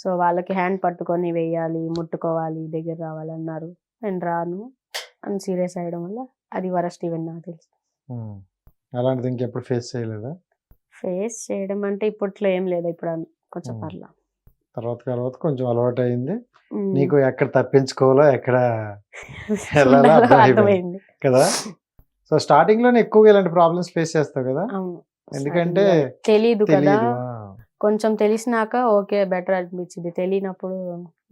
సో వాళ్ళకి హ్యాండ్ పట్టుకొని వేయాలి, ముట్టుకోవాలి, దగ్గర రావాలి అన్నారు. నేను రాను అని సీరియస్ అయ్యడం వల్ల అది వరస్ట్ ఈవెంట్ నాకు తెలుసు. అలాంటిది ఇంకెప్పుడు ఫేస్ చేయలేదా? ఫేస్ చేయడం అంటే ఇప్పట్లో ఏం లేదు, ఇప్పుడు కొంచెం పర్లా. తర్వాత కొంచెం అలవాటు అయింది ఉమ్. నీకు, ఎక్కడ తప్పించుకోవాలో ఎక్కడ వెళ్ళాలో అర్థమైపోయింది అర్థమైంది కదా. సో స్టార్టింగ్ లోనే ఎక్కువగా ఇలాంటి ప్రాబ్లమ్స్ ఫేస్ చేస్తావు కదా, అవును. ఎందుకంటే తెలీదు కదా, తెలియదు. కొంచెం తెలిసినాక ఓకే బెటర్ అనిపించింది, తెలియనప్పుడు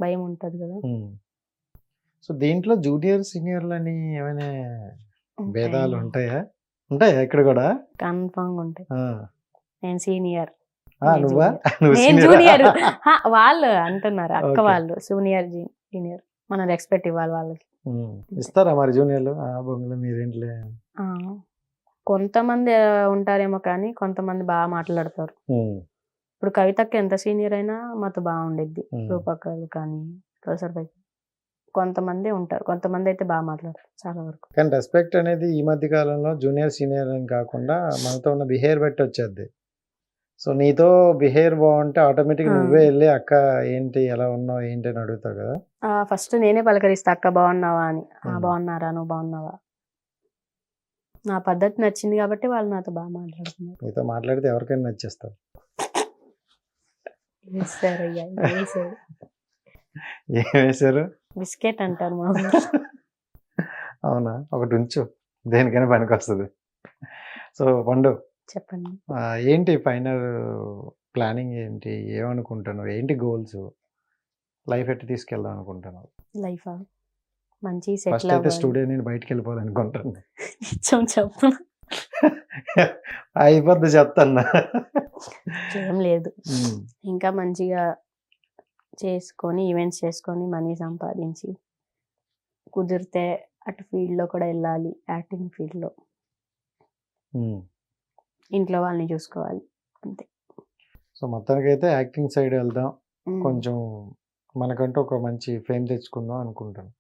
భయం ఉంటది కదా. సో దీంట్లో జూనియర్ సీనియర్లు అని ఏమైనా భేదాలు ఉంటాయా? ఉంటాయా ఇక్కడ కూడా? కన్ఫర్మ్ ఉంటాయి. ఆ. నేను సీనియర్, నువ్వా? నువ్వు నేను senior ఆ? జూనియర్. వాళ్ళు అంటున్నారు అక్క Okay. వాళ్ళు సీనియర్ జూనియర్, మనం రెస్పెక్ట్ ఇవ్వాలి వాళ్ళకి. ఇస్తారా మరి జూనియర్లు? ఆ బొమ్మలు మీరేంట్లే. ఆ, కొంతమంది ఉంటారేమో కానీ కొంతమంది బాగా మాట్లాడతారు. ఇప్పుడు కవితకి ఎంత సీనియర్ అయినా మాతో బాగుండిద్ది, రూపక్కలు కానీ ప్రొఫెసర్. కొంతమంది ఉంటారు, కొంతమంది అయితే బాగా మాట్లాడతారు చాలా వరకు. కానీ రెస్పెక్ట్ అనేది ఈ మధ్య కాలంలో జూనియర్ సీనియర్ అని కాకుండా మనతో ఉన్న బిహేవియర్ బట్టి వచ్చేది. సో నీతో బిహేవియర్ బాగుంటే ఆటోమేటిక్ నువ్వే వెళ్ళి అక్క ఏంటి ఎలా ఉన్నావు ఏంటి అని అడుగుతావు కదా. ఫస్ట్ నేనే పలకరిస్తా, అక్క బాగున్నావా అని. Hmm. బాగున్నారా, నువ్వు బాగున్నావా. నా పద్ధతి నచ్చింది కాబట్టి వాళ్ళు నాతో బాగా మాట్లాడుతున్నారు. నీతో మాట్లాడితే ఎవరికైనా నచ్చేస్తావు. వేసారయ్యా, వేసారు. ఏం వేశారు? బిస్కెట్ అంటారు మా ఊర్లో. అవునా, ఒకటి ఉంచు, దేనికైనా పనికి వస్తుంది. సో పండు, చెప్పండి. ఏంటి ఫైనల్ ప్లానింగ్ ఏంటి? ఏమనుకుంటున్నావు? ఏంటి గోల్స్? లైఫ్ ఎట్టి తీసుకెళ్దాం అనుకుంటున్నావు? లైఫ్ మంచి ఫస్ట్ సెటిల్ అయితే అవ్వాలి. స్టూడియో నేను బయటికి వెళ్ళిపోవాలనుకుంటాను. నిజం చెప్పు, అయిపోద్ది చెప్తాను. ఏం లేదు. ఇంకా మంచిగా చేసుకొని ఈవెంట్స్ చేసుకొని మనీ సంపాదించి కుదిరితే అటు ఫీల్డ్లో కూడా వెళ్ళాలి, యాక్టింగ్ ఫీల్డ్లో. ఇంట్లో వాళ్ళని చూసుకోవాలి అంతే. సో మొత్తానికి అయితే యాక్టింగ్ సైడ్ వెళ్దాం, కొంచెం మనకంటూ ఒక మంచి ఫేమ్ తెచ్చుకుందాం అనుకుంటాను.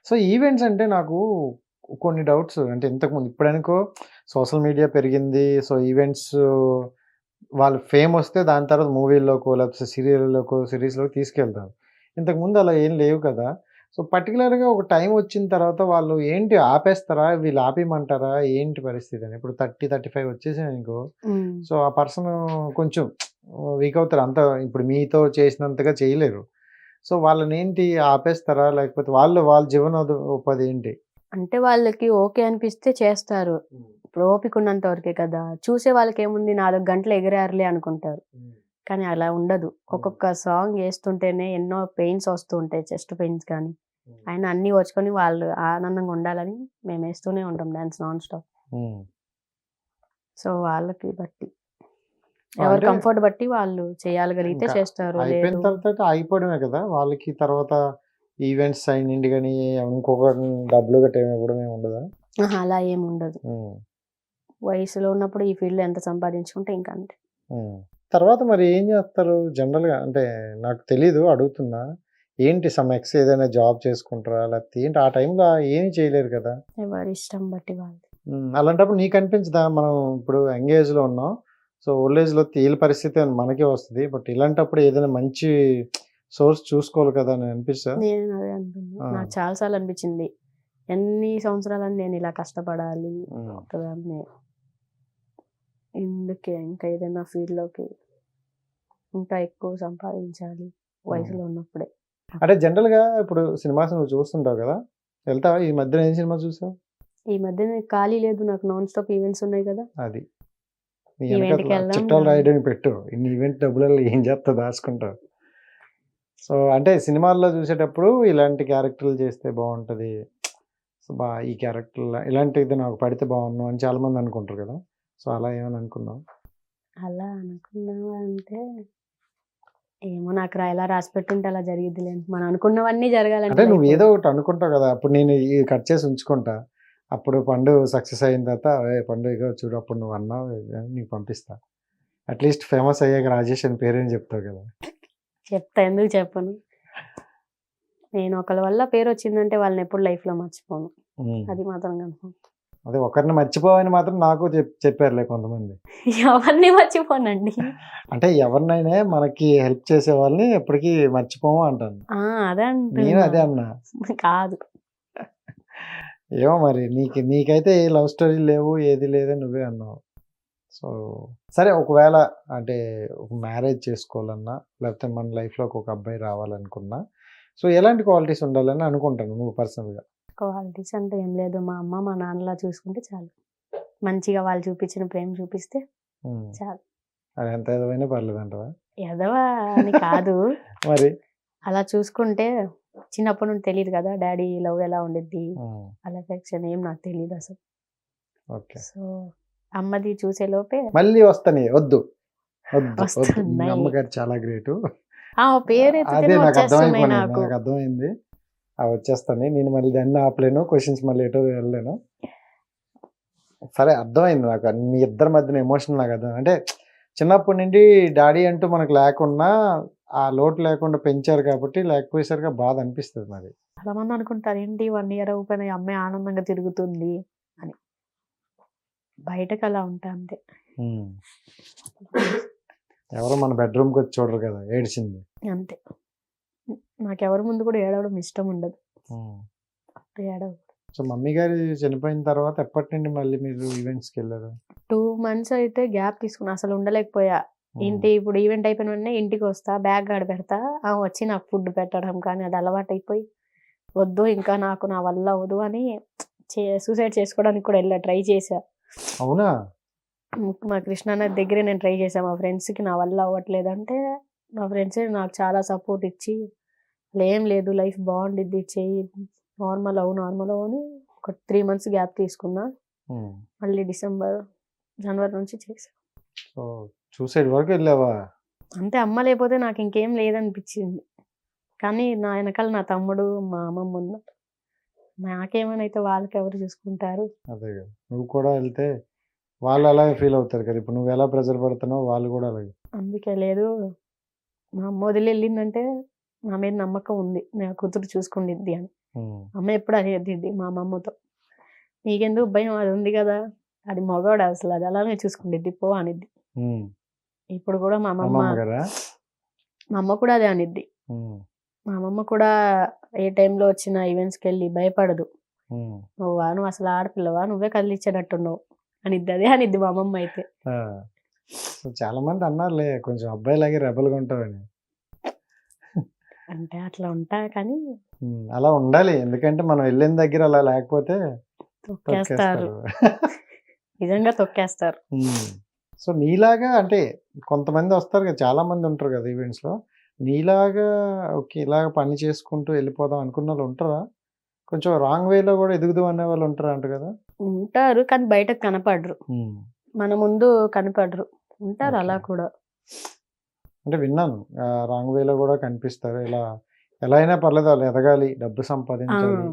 సో ఈవెంట్స్ అంటే నాకు కొన్ని డౌట్స్, అంటే ఇంతకుముందు ఇప్పుడనుకో సోషల్ మీడియా పెరిగింది, సో ఈవెంట్స్ వాళ్ళు ఫేమ్ వస్తే దాని తర్వాత మూవీల్లోకో లేకపోతే సీరియల్లోకో సిరీస్లోకి తీసుకెళ్తారు. ఇంతకుముందు అలా ఏం లేవు కదా. సో పర్టికులర్గా ఒక టైం వచ్చిన తర్వాత వాళ్ళు ఏంటి ఆపేస్తారా, వీళ్ళు ఆపేయమంటారా, ఏంటి పరిస్థితి అని? ఇప్పుడు 30-35 వచ్చేసాయి అనుకో, సో ఆ పర్సన్ కొంచెం వీక్ అవుతారు, అంత ఇప్పుడు మీతో చేసినంతగా చేయలేరు. సో వాళ్ళని ఏంటి ఆపేస్తారా, లేకపోతే వాళ్ళ జీవనోపాధి ఏంటి? అంటే వాళ్ళకి ఓకే అనిపిస్తే చేస్తారు, ఇప్పుడు ఓపిక ఉన్నంత వరకే కదా. చూసే వాళ్ళకి ఏముంది, 4 గంటలు ఎగిరారులే అనుకుంటారు, కానీ అలా ఉండదు. ఒక్కొక్క సాంగ్ వేస్తుంటేనే ఎన్నో పెయిన్స్ వస్తూ ఉంటాయి, చెస్ట్ పెయిన్స్ కానీ. ఆయన అన్ని వచ్చుకొని వాళ్ళు ఆనందంగా ఉండాలని మేము వేస్తూనే ఉంటాం డాన్స్ నాన్ స్టాప్. సో వాళ్ళకి బట్టి, ఎవరి అంటే కంఫర్ట్ బట్టి వాళ్ళు చేయగలిగితే ఇంకా చేస్తారు, అయిపోయిన లేదు తర్వాత ఆగిపోవడమే కదా వాళ్ళకి. తర్వాత ఈవెంట్స్ అయినండి కానీ ఇంకొక డబ్బులు గట్రా ఇవ్వడం ఏమి ఉండదా? అలా ఏమి ఉండదు. వయసులో ఉన్నప్పుడు ఈ ఫీల్డ్ ఎంత సంపాదించుకుంటే ఇంకా అంతే. తర్వాత మరి ఏం చేస్తారు జనరల్గా? అంటే నాకు తెలీదు, అడుగుతున్నా. ఏంటి ఏదైనా జాబ్ చేసుకుంటారా, లేకపోతే ఏంటి? ఆ టైంలో ఏమీ చేయలేరు కదా. ఎవరి ఇష్టం బట్టి వాళ్ళు. అలాంటప్పుడు నీకు అనిపించదా మనం ఇప్పుడు యంగ్ ఏజ్లో ఉన్నాం, సో ఓల్డ్ ఏజ్లో వీళ్ళ పరిస్థితి మనకే వస్తుంది, బట్ ఇలాంటప్పుడు ఏదైనా మంచి సోర్స్ చూసుకోవాలి కదా అని అనిపిస్తా? నేను అదే అనుకున్నా. నాకు చాలా సార్లు అనిపించింది, ఎన్ని సంవత్సరాలని నేను ఇలా కష్టపడాలి ఒకదాన్నే, ఎందుకే ఇంకా ఏదైనా ఫీల్డ్లోకి ఇంకా ఎక్కువ సంపాదించాలి వయసులో ఉన్నప్పుడే. అంటే జనరల్గా ఇప్పుడు సినిమాస్ నువ్వు చూస్తుంటావు కదా, వెళ్తావా? ఈ మధ్యన ఏం సినిమా చూసావు? ఈ మధ్య ఖాళీ లేదు, నాకు నాన్ స్టాప్ ఈవెంట్స్ ఉన్నాయి కదా. అది నీ ఈవెంట్కి వెనకాల వెళ్దాం చిట్టాలు రాయడానికి పెట్టు, ఇన్ని ఈవెంట్ డబ్బులలో ఏం చేస్తా దాచుకుంటావు. సో అంటే సినిమాల్లో చూసేటప్పుడు ఇలాంటి క్యారెక్టర్లు చేస్తే బాగుంటుంది, సో ఈ క్యారెక్టర్ ఇలాంటిది నాకు పడితే బాగున్నాను అని చాలా మంది అనుకుంటారు కదా, సో అలా ఏమని అనుకున్నావు? అలా అనుకున్నావా అంటే ఏమో, నాకు ఎలా రాసి పెట్టుంటే అలా జరిగిద్దిలే. మనం అనుకున్నవన్నీ అంటే జరగాలంటే నువ్వు ఏదో ఒకటి అనుకుంటావు కదా, అప్పుడు నేను ఈ కట్ చేసి ఉంచుకుంటా, అప్పుడు పండు సక్సెస్ అయిన తర్వాత పండు ఇగో చూడు అప్పుడు నువ్వు అన్నావు అని నీకు పంపిస్తా, అట్లీస్ట్ ఫేమస్ అయ్యాక రాజేష్ అని పేరేం చెప్తావు కదా. చెప్తా, ఎందుకు చెప్పను. నేను ఒకళ్ళ వల్ల పేరు వచ్చిందంటే వాళ్ళని ఎప్పుడు లైఫ్లో మర్చిపోను, అది మాత్రం కన్ఫర్మ్. అదే ఒకరిని మర్చిపోవని మాత్రం నాకు చెప్పారులే కొంతమంది. ఎవరిని మర్చిపోనండి. అంటే ఎవరినైనా మనకి హెల్ప్ చేసే వాళ్ళని ఎప్పటికీ మర్చిపోము అంటాను. అదే నేను అదే అంటున్నా. అన్నా. కాదు, ఏమో మరి నీకైతే ఏ లవ్ స్టోరీ లేవు, ఏది లేదని నువ్వే అన్నావు. సో సరే, ఒకవేళ అంటే ఒక మ్యారేజ్ చేసుకోవాలన్నా లేకపోతే మన లైఫ్లోకి ఒక అబ్బాయి రావాలనుకున్నా, సో ఎలాంటి క్వాలిటీస్ ఉండాలని అనుకుంటాను నువ్వు పర్సనల్గా? క్వాలిటీస్ అంటే ఏం లేదు, మా అమ్మ మా నాన్నలా చూసుకుంటే చాలు, మంచిగా వాళ్ళు చూపించిన ప్రేమ చూపిస్తే చాలు. అది ఎంత ఏదైనా పర్లేదు అంటవా? ఎదవా అని కాదు, మరి అలా చూసుకుంటే చిన్నప్పటి నుండి తెలియదు కదా డాడీ లవ్ ఎలా ఉండిద్ది, అలా ఎఫెక్షన్ ఏం నాకు తెలియదు అసలు. ఓకే, సో అమ్మది చూసే లోపే మళ్ళీ వస్తానే వద్దు వద్దు వద్దు, మీ వస్తున్నాయి. అమ్మగారు చాలా గ్రేటు. ఆ పేరు అదే ఎత్తితేనే నాకు వచ్చేస్తున్నాయి అర్థమైపోయింది, నాకు. నాకు అర్థమైంది. వచ్చేస్తాను నేను, మళ్ళీ దాన్ని ఆపలేను, క్వశ్చన్స్ మళ్ళీ ఎటో వెళ్ళలేను. సరే అర్థమైంది నాకు, మీ ఇద్దరి మధ్యన ఎమోషన్ నాకు అర్థం. అంటే చిన్నప్పటి నుండి డాడీ అంటూ మనకు లేకున్నా ఆ లోటు లేకుండా పెంచారు కాబట్టి, లేకపోయేసరిగా బాధ అనిపిస్తుంది మరి. చాలా మంది అనుకుంటారు ఏంటి 1 year అయిపోయిన ఈ అమ్మాయి ఆనందంగా తిరుగుతుంది అని, బయటకు అలా ఉంటా అంతే. ఎవరో మన బెడ్రూమ్కి వచ్చి చూడరు కదా ఏడ్చింది అంతే, నాకెవరి ముందు కూడా ఏడవడం ఇష్టం ఉండదు, ఏడవ. సో మమ్మీ గారు చనిపోయిన తర్వాత ఎప్పటి నుండి మళ్ళీ మీరు ఈవెంట్స్కి వెళ్ళారు? 2 months అయితే గ్యాప్ తీసుకున్నా, అసలు ఉండలేకపోయా. ఇంటి ఇప్పుడు ఈవెంట్ అయిపోయిన వెంటనే ఇంటికి వస్తా, బ్యాగ్ ఆడ పెడతా, వచ్చి నాకు ఫుడ్ పెట్టడం కానీ అది అలవాటు అయిపోయి వద్దు ఇంకా నాకు నా వల్ల అవ్వదు అని సూసైడ్ చేసుకోవడానికి కూడా ట్రై చేశా. అవునా? మా కృష్ణానది దగ్గరే నేను ట్రై చేశాను, మా ఫ్రెండ్స్కి నా వల్ల అవ్వట్లేదంటే మా ఫ్రెండ్సే నాకు చాలా సపోర్ట్ ఇచ్చి, ఏం లేదు లైఫ్ బాగుండిద్ది చెయ్యి, నార్మల్ అవు అని ఒక 3 months గ్యాప్ తీసుకున్నా, మళ్ళీ జనవరి నుంచి చేశాను. సో సూసైడ్ వరకు వెళ్ళావా? అంతే, అమ్మ లేకపోతే నాకు ఇంకేం లేదనిపించింది, కానీ నా వెనకాల నా తమ్ముడు మా అమ్మమ్మ ఉన్నారు, నాకేమైనా అయితే వాళ్ళకి ఎవరు చూసుకుంటారు. అదే కదా, నువ్వు కూడా వెళ్తే వాళ్ళు అలాగే ఫీల్ అవుతారు కదా, ఇప్పుడు నువ్వు ఎలా ప్రెజర్ పడుతున్నావు వాళ్ళు కూడా అలాగే. అందుకే లేదు, మా అమ్మ వదిలి వెళ్ళిందంటే నా మీద నమ్మకం ఉంది, నా కూతురు చూసుకుండిద్ది అని. అమ్మ ఎప్పుడు అనేది మా అమ్మమ్మతో, నీకెందుకు భయం, అది ఉంది కదా, అది మగవాడు అసలు, అది అలానే చూసుకుండిద్ది పో అనిద్ది. ఇప్పుడు కూడా మా అమ్మ కూడా అదే అనిద్ది. మా అమ్మమ్మ కూడా ఏ టైంలో వచ్చిన ఈవెంట్స్కి వెళ్ళి భయపడదు, నువ్వు అసలు ఆడపిల్లవా, నువ్వే కదిలిచ్చేటట్టున్నావు అనిద్ది, అదే అనిద్ది మా అమ్మమ్మ అయితే. చాలా మంది అన్నారులే కొంచెం అబ్బాయిలాగే రెబల్గా ఉంటావని. అంటే అట్లా ఉంటా కానీ అలా ఉండాలి, ఎందుకంటే మనం వెళ్ళిన దగ్గర అలా లేకపోతే తొక్కేస్తారు, నిజంగా తొక్కేస్తారు. సో నీలాగా అంటే కొంతమంది వస్తారు కదా, చాలా మంది ఉంటారు కదా ఈవెంట్స్లో, నీలాగా ఓకే ఇలాగ పని చేసుకుంటూ వెళ్ళిపోదాం అనుకున్న వాళ్ళు ఉంటారా? కొంచెం రాంగ్ వేలో కూడా ఎదుగుదాం అనే వాళ్ళు ఉంటారా అంట కదా? ఉంటారు కానీ బయటకు కనపడరు, మన ముందు కనపడరు, ఉంటారు అలా కూడా. అంటే విన్నాను రాంగ్ వేలో కూడా కనిపిస్తారు, ఎలా అయినా పర్లేదు వాళ్ళు ఎదగాలి, డబ్బు సంపాదించాలి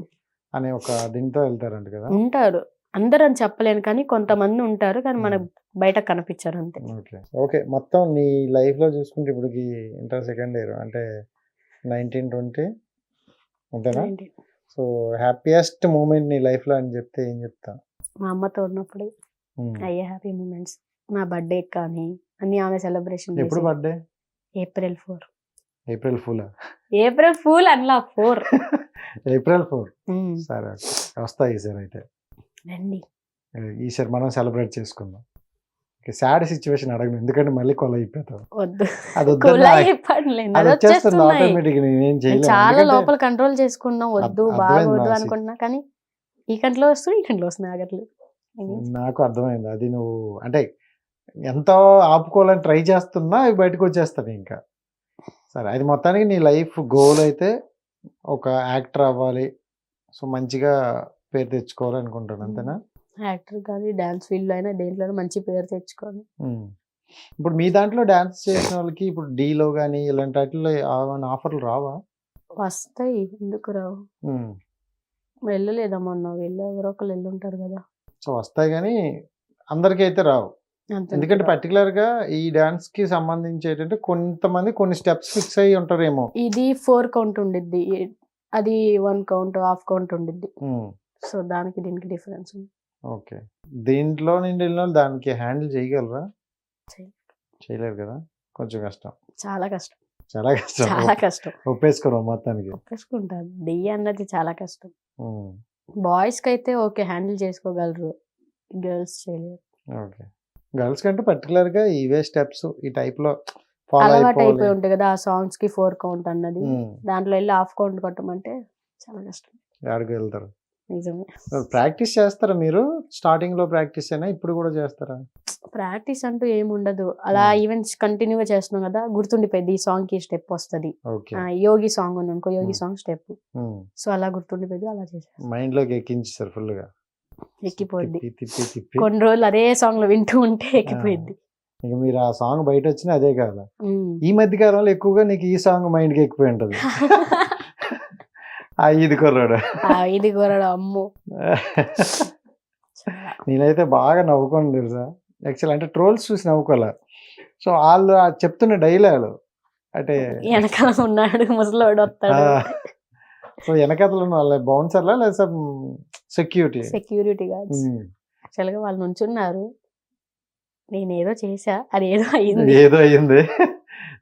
అనే ఒక దీంతో వెళ్తారంట కదా. ఉంటారు, అందరూ అని చెప్పలేను కానీ కొంతమంది ఉంటారు, కానీ మన బయట కనిపించారు అంతే. ఓకే, మొత్తం నీ లైఫ్లో చూసుకుంటే ఇప్పటికి ఇంటర్ సెకండ్ ఇయర్ అంటే 19-20 అంతేనా? సో హ్యాపీయెస్ట్ మూమెంట్ నీ లైఫ్లో అని చెప్తే ఏం చెప్తా? మా అమ్మతో ఉన్నప్పుడు ఉమ్. అయ్యే హ్యాపీ మూమెంట్స్. నా బర్త్డే కానీ అన్ని ఆమె సెలబ్రేషన్ ఎప్పుడు birthday? April 4. April fool. April Fool అన్లా 4. April 4. సరే వస్తా ఈసారి అయితే. రండి. ఈసారి మనం సెలబ్రేట్ చేసుకుందాం. సాడ్ సిచ్యువేషన్ అడగను, ఎందుకంటే మళ్ళీ కొల అయిపోతావు. వద్దు అది కులాయి పడలేదు, అది అది వచ్చేస్తుంది వచ్చేస్తున్నాయి. ఆటోమేటిక్. నేనేం నేను చేయలేను. చాలా ఎందుకంటే లోపల కంట్రోల్ చేసుకున్నాం, వద్దు బాగా అర్థమైంది వద్దు నాకు. అనుకుంటున్నా, కానీ ఈ కంట్లో వస్తుంది ఈ కంట్లో వస్తుంది ఆగట్లేదు. నాకు అర్థమైంది. అది నువ్వు అంటే ఎంతో ఆపుకోవాలని ట్రై చేస్తున్నా అవి బయటకు వచ్చేస్తాను ఇంకా. సరే, అది మొత్తానికి నీ లైఫ్ గోల్ అయితే ఒక యాక్టర్ అవ్వాలి, సో మంచిగా పేరు తెచ్చుకోవాలి అనుకుంటాను, అంతేనా? యాక్టర్ కానీ డాన్స్ ఫీల్డ్ అయినా దేంట్లో మంచి పేరు తెచ్చుకోవాలి. ఇప్పుడు మీ దాంట్లో డాన్స్ చేసిన వాళ్ళకి ఇప్పుడు డీలో కానీ ఇలాంటి వాటిలో ఆఫర్లు రావా? వస్తాయి, ఎందుకు రావు? వెళ్ళలేదా మొన్న, వెళ్ళి ఎవరో ఒకరు వెళ్ళి ఉంటారు కదా. సో వస్తాయి కానీ అందరికీ అయితే రావు. అంతే. ఎందుకంటే పర్టికులర్ గా ఈ డాన్స్ కి సంబంధించి ఏంటంటే కొంతమంది కొన్ని స్టెప్స్ ఫిక్స్ అయ్యి ఉంటారేమో. ఇది 4 కౌంట్ ఉండిద్ది, అది 1 కౌంట్ హాఫ్ కౌంట్ ఉండిద్ది. సో దానికి దీనికి డిఫరెన్స్ ఉంది. ఓకే, దీంట్లో నుండి వెళ్ళిన వాళ్ళు దానికి హ్యాండిల్ చేయగలరా? చేయలేరు కదా, కొంచెం కష్టం. చాలా కష్టం, చాలా కష్టం. చాలా కష్టం. ఒప్పేసుకోరు మొత్తానికి. ఒప్పేసుకుంటారు. దెయ్య అన్నది చాలా కష్టం. ఉమ్, బాయ్స్ కి అయితే ఓకే, హ్యాండిల్ చేసుకోగలరు, గర్ల్స్ చేయలేరు. ఓకే, గర్ల్స్ కంటే పర్టికులర్ గా ఇవే స్టెప్స్ ఈ టైప్ లో ఫాలో అలవాటు అయిపోవాలి. అయిపోయి ఉంటాయి కదా ఆ సాంగ్స్ కి 4 కౌంట్ అన్నది. దాంట్లో వెళ్ళి హాఫ్ కౌంట్ కొట్టమంటే చాలా కష్టం. ఆడికి వెళ్తారు. నిజమే. ప్రాక్టీస్ చేస్తారా మీరు? స్టార్టింగ్ లో ప్రాక్టీస్ అయినా ఇప్పుడు కూడా చేస్తారా? ప్రాక్టీస్ అంటూ ఏమి ఉండదు, అలా ఈవెంట్స్ కంటిన్యూగా చేస్తున్నాం కదా, గుర్తుండిపోయింది ఈ సాంగ్ కి స్టెప్ వస్తుంది. ఓకే, యోగి సాంగ్ ఉంది అనుకో, యోగి సాంగ్ స్టెప్, సో అలా గుర్తుండిపోయింది, అలా చేసేస్తాం. మైండ్ లోకి ఎక్కించేస్తారు ఫుల్ గా, ఎక్కిపోద్ది. తిప్పి తిప్పి తిప్పి. కొన్ని రోజులు అదే సాంగ్ లో వింటూ ఉంటే ఎక్కిపోయింది. ఇక మీరు ఆ సాంగ్ బయట వచ్చినా అదే కాదా. ఈ మధ్య కాలంలో ఎక్కువగా నీకు ఈ సాంగ్ మైండ్ కి ఎక్కిపోయి ఉంటది. ఆ ఇది కుర్రాడు. ఇది కూడా అమ్మో. నేనైతే బాగా నవ్వుకోను తెలుసా, యాక్చువల్ అంటే ట్రోల్స్ చూసి నవ్వుకోలే. సో వాళ్ళు చెప్తున్న డైలాగ్ అంటే వెనకాల ఉన్నాడు ముసలోడు వస్తాడు. సో వెనకతలు వాళ్ళ బౌన్సర్లా లేదా సెక్యూరిటీ? Security guards. యాక్చువల్ గా వాళ్ళు నుంచున్నారు, నేనేదో చేసా, అది ఏదో అయ్యింది. ఏదో అయ్యింది,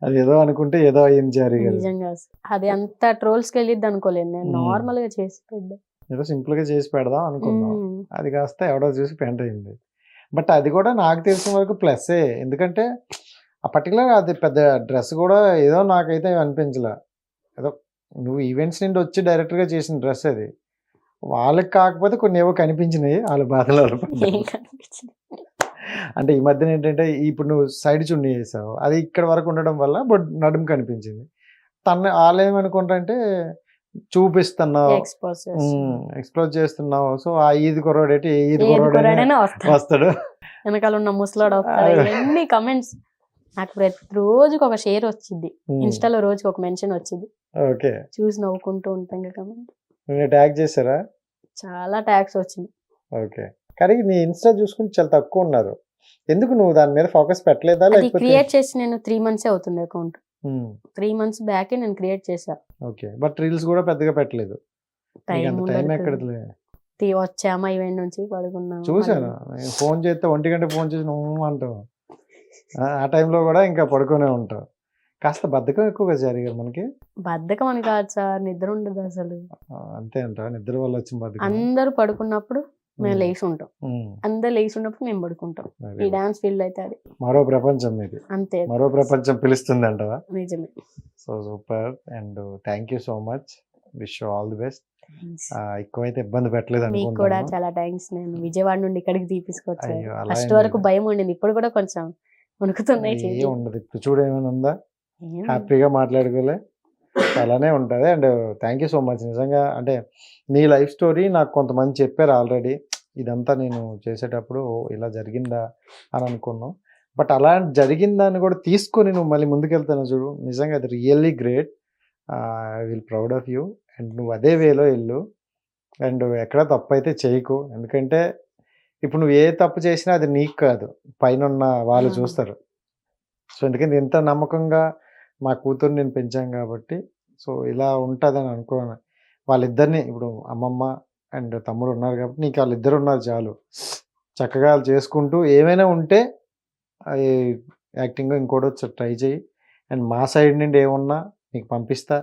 అది ఏదో అనుకుంటే ఏదో అయ్యింది జారీ గారు. నిజంగా అది అంత ట్రోల్స్ కి వెళ్ళిద్ది అనుకోలేదు నేను, నార్మల్ గా చేసి పెద్దాం, ఏదో సింపుల్ గా చేసి పెడదాం అనుకున్నాం, అది కాస్త ఎవడో చూసి పెంట అయింది. బట్ అది కూడా నాకు తెలిసిన వరకు ప్లస్సే, ఎందుకంటే ఆ పర్టికులర్ అది పెద్ద డ్రెస్ కూడా ఏదో నాకైతే అనిపించలే. ఏదో నువ్వు ఈవెంట్స్ నుండి వచ్చి డైరెక్ట్గా చేసిన డ్రెస్ అది, వాళ్ళకి కాకపోతే కొన్ని ఏవో కనిపించినాయి వాళ్ళ బాధలు. ఏం కనిపించింది అంటే ఈ మధ్యన ఏంటంటే ఇప్పుడు నువ్వు సైడ్ చున్నీ వేసావు, అది ఇక్కడ వరకు ఉండడం వల్ల బట్ నడుము కనిపించింది. వాళ్ళు ఏమనుకుంటారంటే చూపిస్తున్నావు, ఎక్స్ప్లోర్ చేస్తున్నావు, సో ఆ ఈది కుర్రాడేటి ఈది కుర్రాడైనా వస్తాడు, వెనకాల ఉన్న ముసలాడు వస్తాడు. ఎన్ని కమెంట్స్ నాకు ప్రతి రోజుకి ఒక షేర్ వచ్చింది, ఇన్స్టాలో రోజుకి ఒక మెన్షన్ వచ్చింది. ఓకే, చూసి నవ్వుకుంటూ ఉంటాం కమెంట్. ట్యాగ్ చేశారా? చాలా ట్యాగ్స్ వచ్చింది. ఓకే, కానీ నీ ఇన్స్టా చూసుకుని చాలా తక్కువ ఉన్నారు, ఎందుకు నువ్వు దాని మీద ఫోకస్ పెట్టలేదా? అది క్రియేట్ చేసి నేను 3 months అవుతుంది అకౌంట్, 3 months బ్యాక్ నేను క్రియేట్ చేసా. ఓకే, బట్ రీల్స్ కూడా పెద్దగా పెట్టలేదు. టైం ఎక్కడలే, వచ్చామా ఈవెంట్ నుంచి పడుకున్నాం. చూసాను ఫోన్ చేస్తే 1 గంట ఫోన్ చేసి నువ్వు అంటావు, ఆ టైంలో కూడా ఇంకా పడుకునే ఉంటావు. కాస్త బద్ధకం ఎక్కువగా జరిగారు మనకి. బద్ధకం అని కాదు సార్, నిద్ర ఉండదు అసలు. అంతే అంట, నిద్ర వల్ల వచ్చిన బద్ధకం. అందరూ పడుకున్నప్పుడు మేము లేచి ఉంటాం, అందరు లేచి ఉన్నప్పుడు మేము పడుకుంటాం. ఈ డాన్స్ ఫీల్డ్ అయితే అది మరో ప్రపంచం ఇది, అంతే, మరో ప్రపంచం పిలుస్తుంది అంటవా? నిజమే. So super, and thank you so much, wish you all the best. ఎక్కువైతే ఇబ్బంది పెట్టలేదు మీకు కూడా చాలా థ్యాంక్స్. నేను విజయవాడ నుండి ఇక్కడికి తీసుకొచ్చాను, ఫస్ట్ వరకు భయం ఉండింది, ఇప్పుడు కూడా కొంచెం వణుకుతున్నాయి. ఉండదు ఇప్పుడు చూడు, ఏమైనా ఉందా, హ్యాపీగా మాట్లాడుకోలే, అలానే ఉంటుంది. And thank you so much నిజంగా. అంటే నీ లైఫ్ స్టోరీ నాకు కొంతమంది చెప్పారు ఆల్రెడీ, ఇదంతా నేను చేసేటప్పుడు ఇలా జరిగిందా అని అనుకున్నాను, బట్ అలా జరిగిందని కూడా తీసుకొని నువ్వు మళ్ళీ ముందుకెళ్తాను చూడు, నిజంగా అది really great. I will proud of you. And నువ్వు అదే వేలో వెళ్ళు, అండ్ ఎక్కడ తప్పు అయితే చేయకు, ఎందుకంటే ఇప్పుడు నువ్వు ఏ తప్పు చేసినా అది నీకు కాదు, పైన ఉన్న వాళ్ళు చూస్తారు. సో ఎందుకంటే ఇంత నమ్మకంగా మా కూతురు నేను పెంచాను కాబట్టి, సో ఇలా ఉంటుందని అనుకోను. వాళ్ళిద్దరిని ఇప్పుడు అమ్మమ్మ అండ్ తమ్ముడు ఉన్నారు కాబట్టి నీకు వాళ్ళిద్దరు ఉన్నారు చాలు. చక్కగా వాళ్ళు చేసుకుంటూ ఏమైనా ఉంటే యాక్టింగ్ ఇంకోటి ట్రై చేయి. అండ్ మా సైడ్ నుండి ఏమున్నా నీకు పంపిస్తా,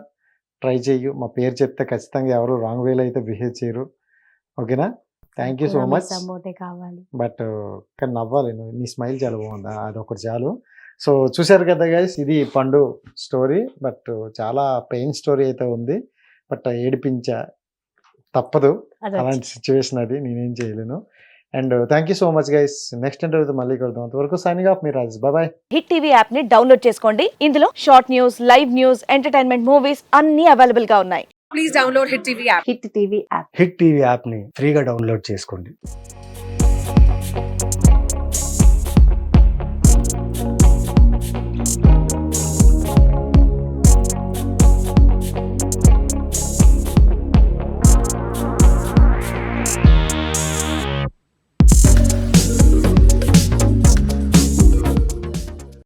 ట్రై చెయ్యు. మా పేరు చెప్తే ఖచ్చితంగా ఎవరు రాంగ్ వేలో అయితే బిహేవ్ చేయరు. ఓకేనా? Thank you so much. సపోర్టే కావాలి. బట్ కానీ నవ్వాలి నువ్వు, నీ స్మైల్ చాలా బాగుంది, అదొకటి చాలు. సో చూశారు కదా గైస్, ఇది పండు స్టోరీ. బట్ చాలా పెయిన్ స్టోరీ అయితే ఉంది. బట్ ఏడిపించా, తప్పదు, అది అలాంటి సిచ్యువేషన్ అది, నేనేం చేయలేను. And thank you so much guys. Next ఇంటర్వ్యూతో మళ్ళీ కలుద్దాం. అంతవరకు సైనింగ్ ఆఫ్, మీ Rajesh. Bye. Hit TV app ని డౌన్లోడ్ చేసుకోండి. ఇందులో short news, live news, entertainment movies అన్ని అవైలబుల్ గా ఉన్నాయి. Please download Hit TV app. Hit TV app. Hit TV యాప్ని ఫ్రీగా డౌన్లోడ్ చేసుకోండి.